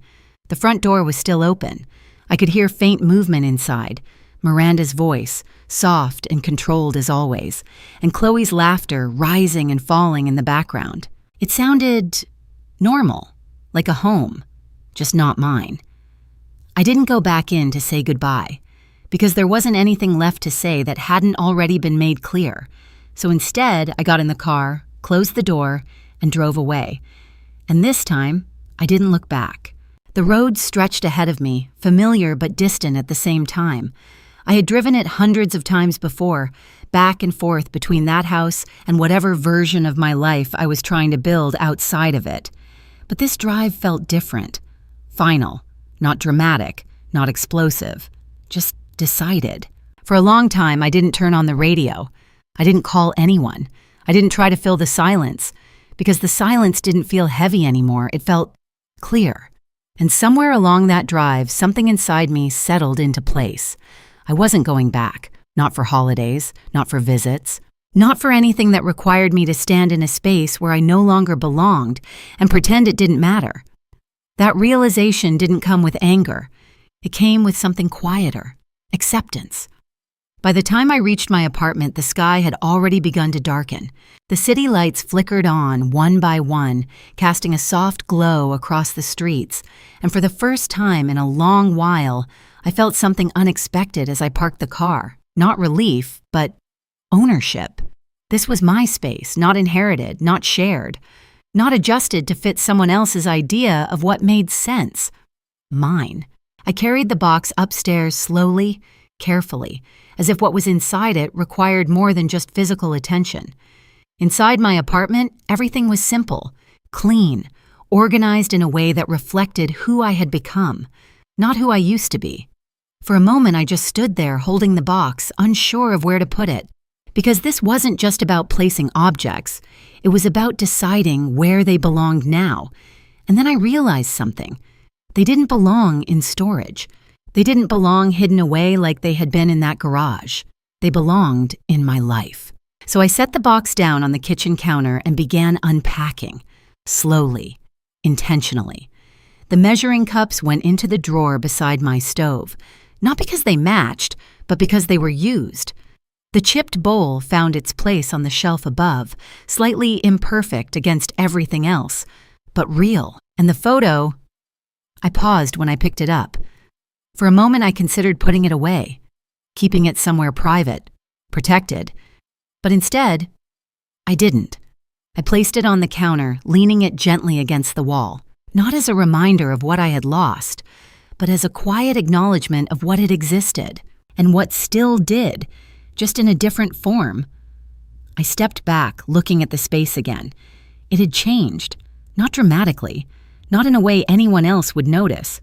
The front door was still open. I could hear faint movement inside, Miranda's voice, soft and controlled as always, and Chloe's laughter rising and falling in the background. It sounded normal, like a home, just not mine. I didn't go back in to say goodbye, because there wasn't anything left to say that hadn't already been made clear. So instead, I got in the car, closed the door, and drove away. And this time, I didn't look back. The road stretched ahead of me, familiar but distant at the same time. I had driven it hundreds of times before, back and forth between that house and whatever version of my life I was trying to build outside of it. But this drive felt different. Final, not dramatic, not explosive, just decided. For a long time, I didn't turn on the radio. I didn't call anyone. I didn't try to fill the silence, because the silence didn't feel heavy anymore. It felt clear. And somewhere along that drive, something inside me settled into place. I wasn't going back, not for holidays, not for visits, not for anything that required me to stand in a space where I no longer belonged and pretend it didn't matter. That realization didn't come with anger. It came with something quieter, acceptance. By the time I reached my apartment, the sky had already begun to darken. The city lights flickered on, one by one, casting a soft glow across the streets, and for the first time in a long while, I felt something unexpected as I parked the car. Not relief, but ownership. This was my space, not inherited, not shared, not adjusted to fit someone else's idea of what made sense. Mine. I carried the box upstairs slowly, carefully, as if what was inside it required more than just physical attention. Inside my apartment, everything was simple, clean, organized in a way that reflected who I had become, not who I used to be. For a moment, I just stood there holding the box, unsure of where to put it, because this wasn't just about placing objects. It was about deciding where they belonged now. And then I realized something. They didn't belong in storage. They didn't belong hidden away like they had been in that garage. They belonged in my life. So I set the box down on the kitchen counter and began unpacking, slowly, intentionally. The measuring cups went into the drawer beside my stove, not because they matched, but because they were used. The chipped bowl found its place on the shelf above, slightly imperfect against everything else, but real. And the photo, I paused when I picked it up. For a moment, I considered putting it away, keeping it somewhere private, protected. But instead, I didn't. I placed it on the counter, leaning it gently against the wall, not as a reminder of what I had lost, but as a quiet acknowledgement of what had existed and what still did, just in a different form. I stepped back, looking at the space again. It had changed, not dramatically, not in a way anyone else would notice,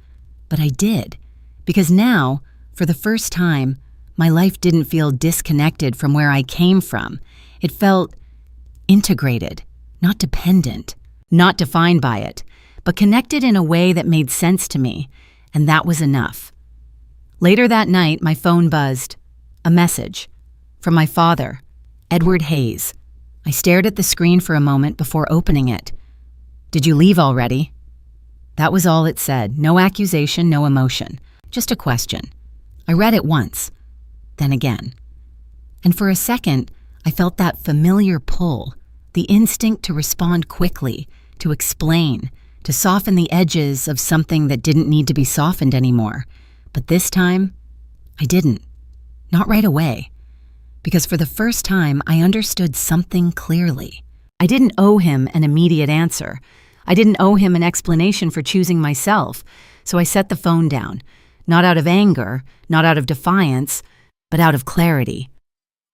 but I did, because now, for the first time, my life didn't feel disconnected from where I came from. It felt integrated, not dependent, not defined by it, but connected in a way that made sense to me, and that was enough. Later that night, my phone buzzed. A message. From my father, Edward Hayes. I stared at the screen for a moment before opening it. "Did you leave already?" That was all it said. No accusation, no emotion. Just a question. I read it once, then again. And for a second, I felt that familiar pull, the instinct to respond quickly, to explain, to soften the edges of something that didn't need to be softened anymore. But this time, I didn't. Not right away. Because for the first time, I understood something clearly. I didn't owe him an immediate answer. I didn't owe him an explanation for choosing myself. So I set the phone down, not out of anger, not out of defiance, but out of clarity.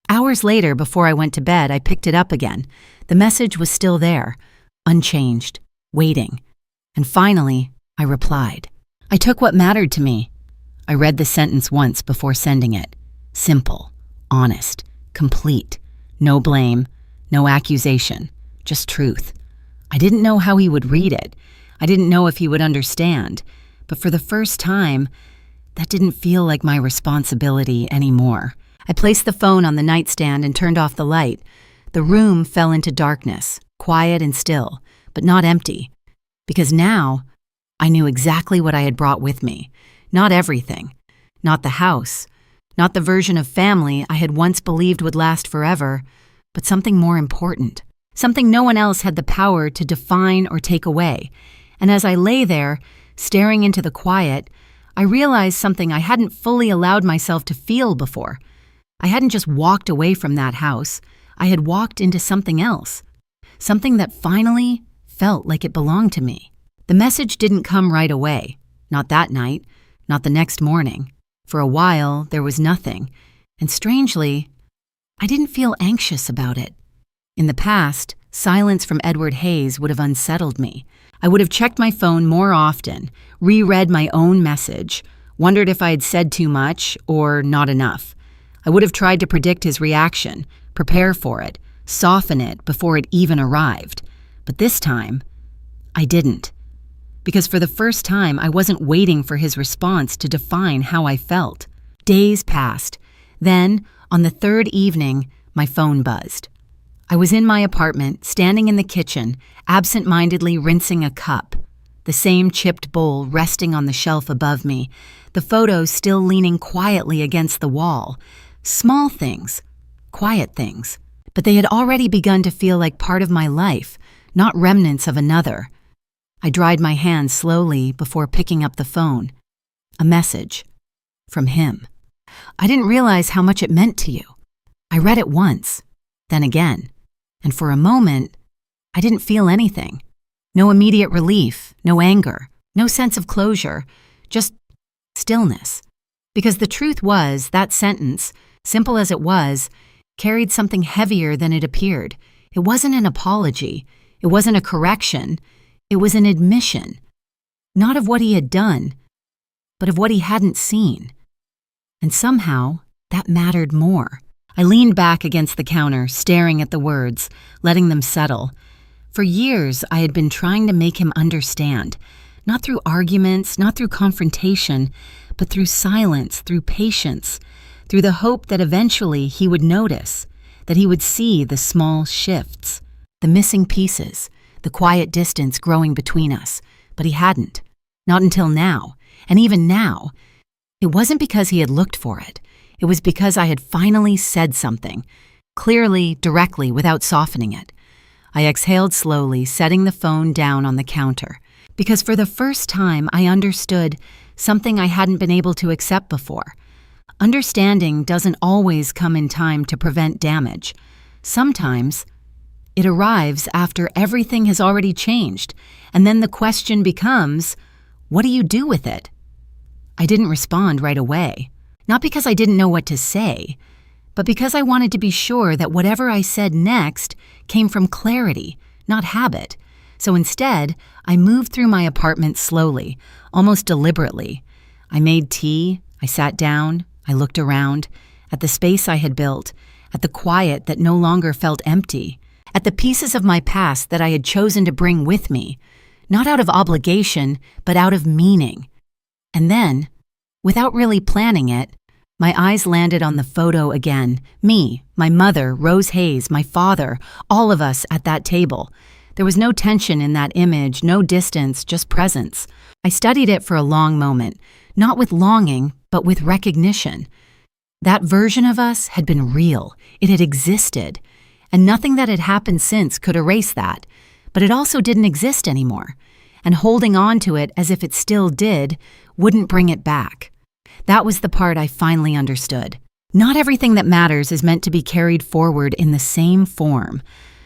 Hours later, before I went to bed, I picked it up again. The message was still there, unchanged, waiting. And finally, I replied. I took what mattered to me. I read the sentence once before sending it. Simple, honest, complete. No blame, no accusation, just truth. I didn't know how he would read it. I didn't know if he would understand. but for the first time, that didn't feel like my responsibility anymore. I placed the phone on the nightstand and turned off the light. The room fell into darkness, quiet and still, but not empty. Because now, I knew exactly what I had brought with me. Not everything. Not the house. Not the version of family I had once believed would last forever, but something more important. Something no one else had the power to define or take away. And as I lay there, staring into the quiet, I realized something I hadn't fully allowed myself to feel before. I hadn't just walked away from that house. I had walked into something else. Something that finally felt like it belonged to me. The message didn't come right away. Not that night. Not the next morning. For a while, there was nothing. And strangely, I didn't feel anxious about it. In the past, silence from Edward Hayes would have unsettled me. I would have checked my phone more often, reread my own message, wondered if I had said too much or not enough. I would have tried to predict his reaction, prepare for it, soften it before it even arrived. But this time, I didn't. Because for the first time, I wasn't waiting for his response to define how I felt. Days passed. Then, on the third evening, my phone buzzed. I was in my apartment, standing in the kitchen, absent-mindedly rinsing a cup. The same chipped bowl resting on the shelf above me, the photos still leaning quietly against the wall. Small things, quiet things. But they had already begun to feel like part of my life, not remnants of another. I dried my hands slowly before picking up the phone. A message. From him. I didn't realize how much it meant to you. I read it once, then again, and for a moment, I didn't feel anything. No immediate relief, no anger, no sense of closure, just stillness. Because the truth was, that sentence, simple as it was, carried something heavier than it appeared. It wasn't an apology. It wasn't a correction. It was an admission. Not of what he had done, but of what he hadn't seen. And somehow, that mattered more. I leaned back against the counter, staring at the words, letting them settle. For years, I had been trying to make him understand. Not through arguments, not through confrontation, but through silence, through patience, through the hope that eventually he would notice, that he would see the small shifts, the missing pieces, the quiet distance growing between us. But he hadn't. Not until now. And even now, it wasn't because he had looked for it. It was because I had finally said something, clearly, directly, without softening it. I exhaled slowly, setting the phone down on the counter, because for the first time I understood something I hadn't been able to accept before. Understanding doesn't always come in time to prevent damage. Sometimes it arrives after everything has already changed, and then the question becomes, what do you do with it? I didn't respond right away. Not because I didn't know what to say, but because I wanted to be sure that whatever I said next came from clarity, not habit. So instead, I moved through my apartment slowly, almost deliberately. I made tea, I sat down, I looked around, at the space I had built, at the quiet that no longer felt empty, at the pieces of my past that I had chosen to bring with me, not out of obligation, but out of meaning. And then, without really planning it, my eyes landed on the photo again. Me, my mother, Rose Hayes, my father, all of us at that table. There was no tension in that image, no distance, just presence. I studied it for a long moment, not with longing, but with recognition. That version of us had been real. It had existed. And nothing that had happened since could erase that. But it also didn't exist anymore. And holding on to it as if it still did wouldn't bring it back. That was the part I finally understood. Not everything that matters is meant to be carried forward in the same form.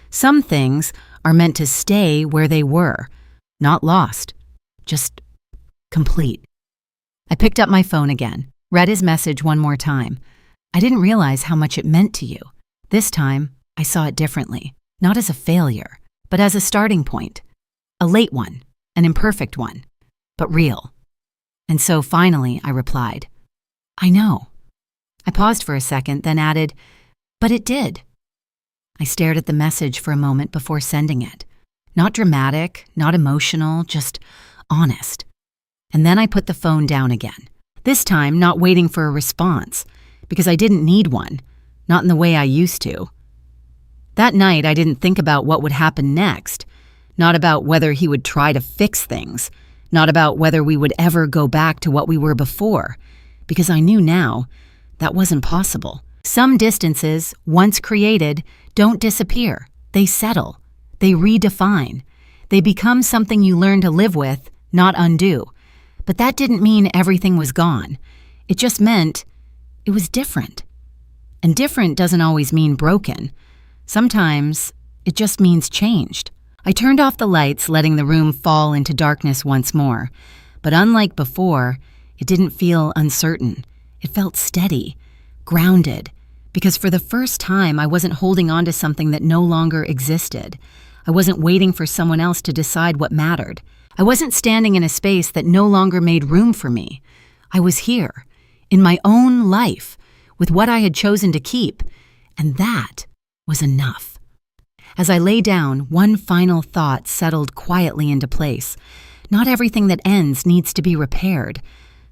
Some things are meant to stay where they were, not lost, just complete. I picked up my phone again, read his message one more time. I didn't realize how much it meant to you. This time, I saw it differently, not as a failure, but as a starting point. A late one, an imperfect one, but real. And so finally, I replied, I know. I paused for a second, then added, but it did. I stared at the message for a moment before sending it. Not dramatic, not emotional, just honest. And then I put the phone down again. This time, not waiting for a response, because I didn't need one, not in the way I used to. That night, I didn't think about what would happen next, not about whether he would try to fix things, not about whether we would ever go back to what we were before, because I knew now that wasn't possible. Some distances, once created, don't disappear. They settle. They redefine. They become something you learn to live with, not undo. But that didn't mean everything was gone. It just meant it was different. And different doesn't always mean broken. Sometimes it just means changed. I turned off the lights, letting the room fall into darkness once more. But unlike before, it didn't feel uncertain. It felt steady, grounded, because for the first time I wasn't holding on to something that no longer existed. I wasn't waiting for someone else to decide what mattered. I wasn't standing in a space that no longer made room for me. I was here, in my own life, with what I had chosen to keep, and that was enough. As I lay down, one final thought settled quietly into place. Not everything that ends needs to be repaired.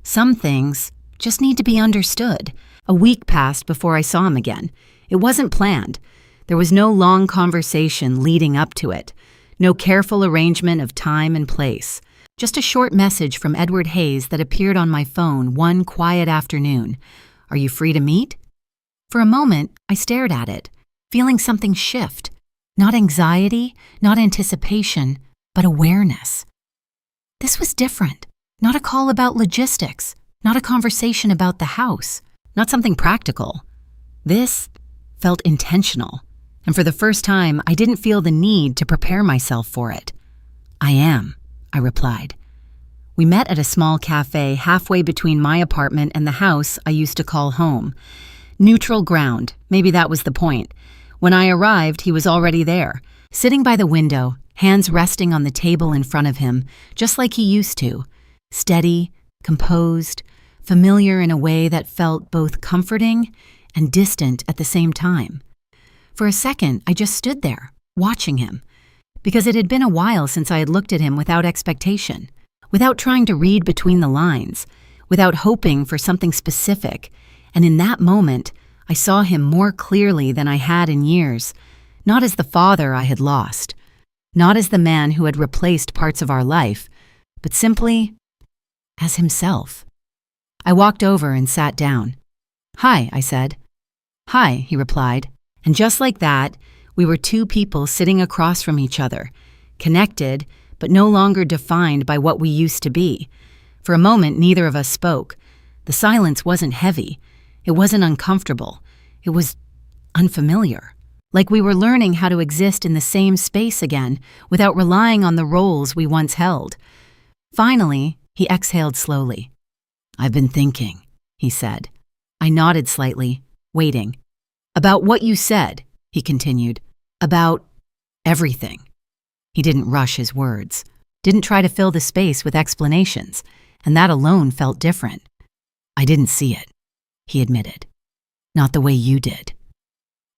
Some things just need to be understood. A week passed before I saw him again. It wasn't planned. There was no long conversation leading up to it. No careful arrangement of time and place. Just a short message from Edward Hayes that appeared on my phone one quiet afternoon. "Are you free to meet?" For a moment, I stared at it, feeling something shift. Not anxiety, not anticipation, but awareness. This was different. Not a call about logistics, not a conversation about the house, not something practical. This felt intentional, and for the first time, I didn't feel the need to prepare myself for it. "I am," I replied. We met at a small cafe halfway between my apartment and the house I used to call home. Neutral ground, maybe that was the point. When I arrived, he was already there, sitting by the window, hands resting on the table in front of him, just like he used to. Steady, composed, familiar in a way that felt both comforting and distant at the same time. For a second, I just stood there, watching him, because it had been a while since I had looked at him without expectation, without trying to read between the lines, without hoping for something specific. And in that moment, I saw him more clearly than I had in years, not as the father I had lost, not as the man who had replaced parts of our life, but simply as himself. I walked over and sat down. "Hi," I said. "Hi," he replied. And just like that, we were two people sitting across from each other, connected, but no longer defined by what we used to be. For a moment, neither of us spoke. The silence wasn't heavy. It wasn't uncomfortable. It was unfamiliar. Like we were learning how to exist in the same space again without relying on the roles we once held. Finally, he exhaled slowly. "I've been thinking," he said. I nodded slightly, waiting. "About what you said," he continued. "About everything." He didn't rush his words, didn't try to fill the space with explanations, and that alone felt different. "I didn't see it," he admitted. "Not the way you did."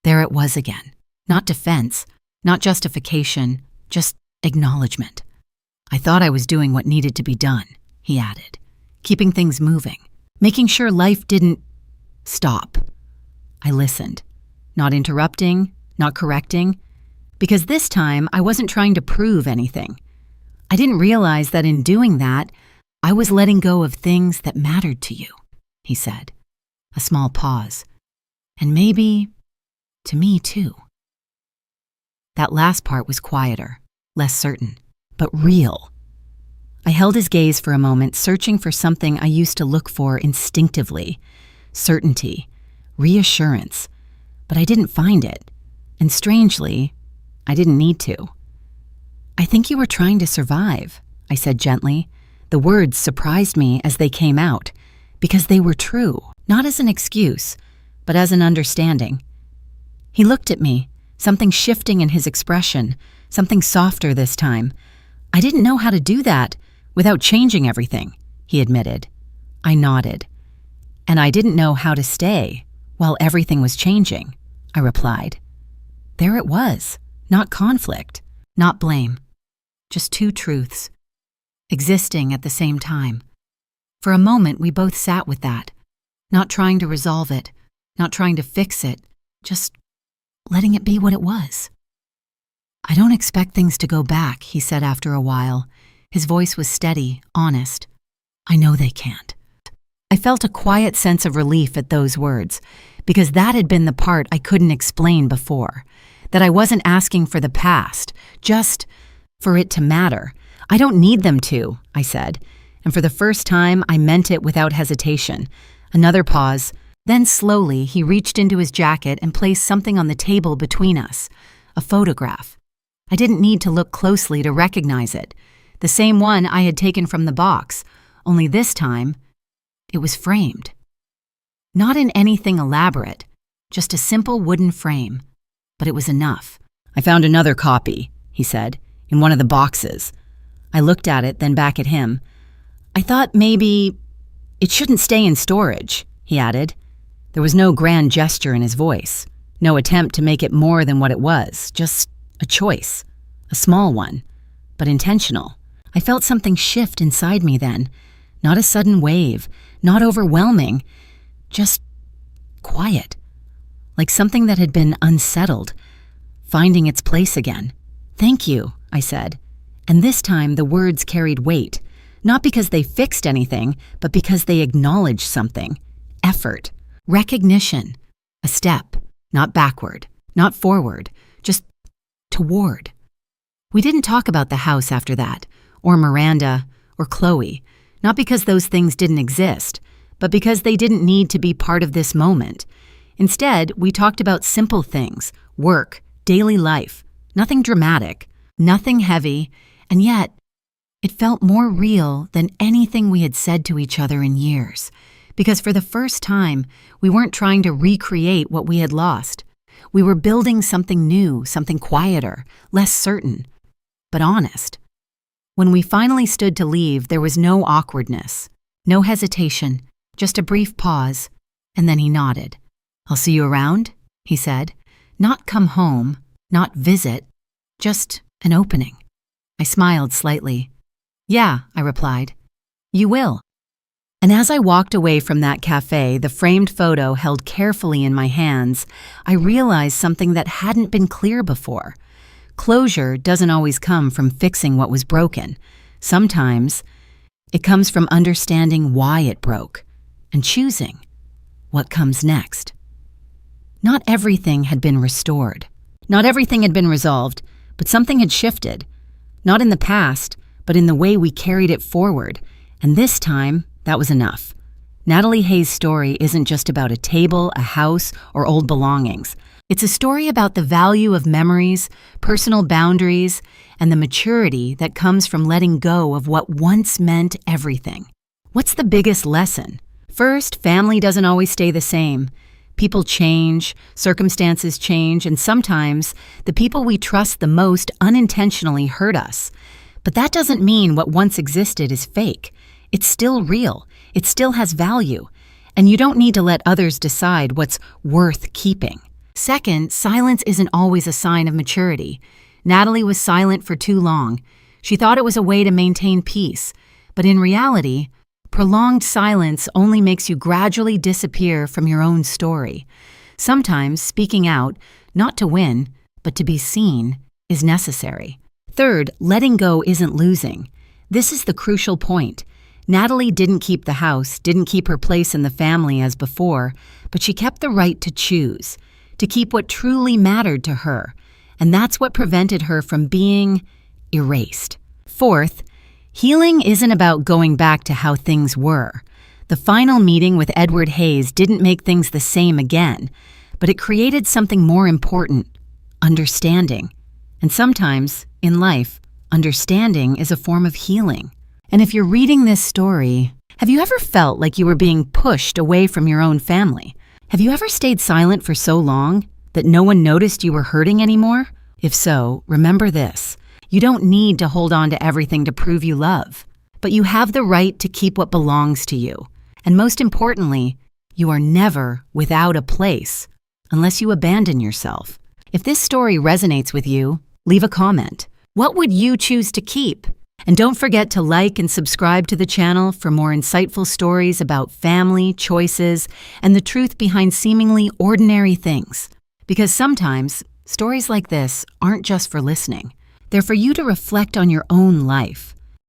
There it was again. Not defense, not justification, just acknowledgement. "I thought I was doing what needed to be done," he added, keeping things moving, making sure life didn't stop. I listened, not interrupting, not correcting, because this time I wasn't trying to prove anything. I didn't realize that in doing that, I was letting go of things that mattered to you, he said. A small pause. And maybe to me too. That last part was quieter, less certain, but real. I held his gaze for a moment, searching for something I used to look for instinctively. Certainty, reassurance, but I didn't find it. And strangely, I didn't need to. "I think you were trying to survive," I said gently. The words surprised me as they came out, because they were true, not as an excuse, but as an understanding. He looked at me, something shifting in his expression, something softer this time. "I didn't know how to do that without changing everything," he admitted. I nodded. "And I didn't know how to stay while everything was changing," I replied. There it was, not conflict, not blame, just two truths. existing at the same time. For a moment, we both sat with that, not trying to resolve it, not trying to fix it, just letting it be what it was. "I don't expect things to go back," he said after a while. His voice was steady, honest. "I know they can't." I felt a quiet sense of relief at those words, because that had been the part I couldn't explain before, that I wasn't asking for the past, just for it to matter. "I don't need them to," I said, and for the first time I meant it without hesitation. Another pause, then slowly he reached into his jacket and placed something on the table between us, a photograph. I didn't need to look closely to recognize it, the same one I had taken from the box, only this time it was framed. Not in anything elaborate, just a simple wooden frame, but it was enough. "I found another copy," he said, "in one of the boxes." I looked at it, then back at him. "I thought maybe it shouldn't stay in storage," he added. There was no grand gesture in his voice, no attempt to make it more than what it was, just a choice, a small one, but intentional. I felt something shift inside me then, not a sudden wave, not overwhelming, just quiet, like something that had been unsettled, finding its place again. "Thank you," I said, and this time the words carried weight, not because they fixed anything, but because they acknowledged something, effort, recognition, a step, not backward, not forward, just toward. We didn't talk about the house after that, or Miranda, or Chloe, not because those things didn't exist, but because they didn't need to be part of this moment. Instead, we talked about simple things, work, daily life, nothing dramatic, nothing heavy, and yet it felt more real than anything we had said to each other in years, because for the first time, we weren't trying to recreate what we had lost. We were building something new, something quieter, less certain, but honest. When we finally stood to leave, there was no awkwardness, no hesitation, just a brief pause, and then he nodded. "I'll see you around," he said. Not come home, not visit, just an opening. I smiled slightly. "Yeah," I replied. "You will." And as I walked away from that cafe, the framed photo held carefully in my hands, I realized something that hadn't been clear before. Closure doesn't always come from fixing what was broken. Sometimes it comes from understanding why it broke and choosing what comes next. Not everything had been restored. Not everything had been resolved, but something had shifted. Not in the past, but in the way we carried it forward. And this time, that was enough. Natalie Hayes' story isn't just about a table, a house, or old belongings. It's a story about the value of memories, personal boundaries, and the maturity that comes from letting go of what once meant everything. What's the biggest lesson? First, family doesn't always stay the same. People change, circumstances change, and sometimes the people we trust the most unintentionally hurt us. But that doesn't mean what once existed is fake. It's still real. It still has value. And you don't need to let others decide what's worth keeping. Second, silence isn't always a sign of maturity. Natalie was silent for too long. She thought it was a way to maintain peace. But in reality, prolonged silence only makes you gradually disappear from your own story. Sometimes speaking out, not to win, but to be seen, is necessary. Third, letting go isn't losing. This is the crucial point. Natalie didn't keep the house, didn't keep her place in the family as before, but she kept the right to choose, to keep what truly mattered to her, and that's what prevented her from being erased. Fourth, healing isn't about going back to how things were. The final meeting with Edward Hayes didn't make things the same again, but it created something more important, understanding. And sometimes, in life, understanding is a form of healing. And if you're reading this story, have you ever felt like you were being pushed away from your own family? Have you ever stayed silent for so long that no one noticed you were hurting anymore? If so, remember this. You don't need to hold on to everything to prove you love, but you have the right to keep what belongs to you. And most importantly, you are never without a place unless you abandon yourself. If this story resonates with you, leave a comment. What would you choose to keep? And don't forget to like and subscribe to the channel for more insightful stories about family, choices, and the truth behind seemingly ordinary things. Because sometimes, stories like this aren't just for listening. They're for you to reflect on your own life.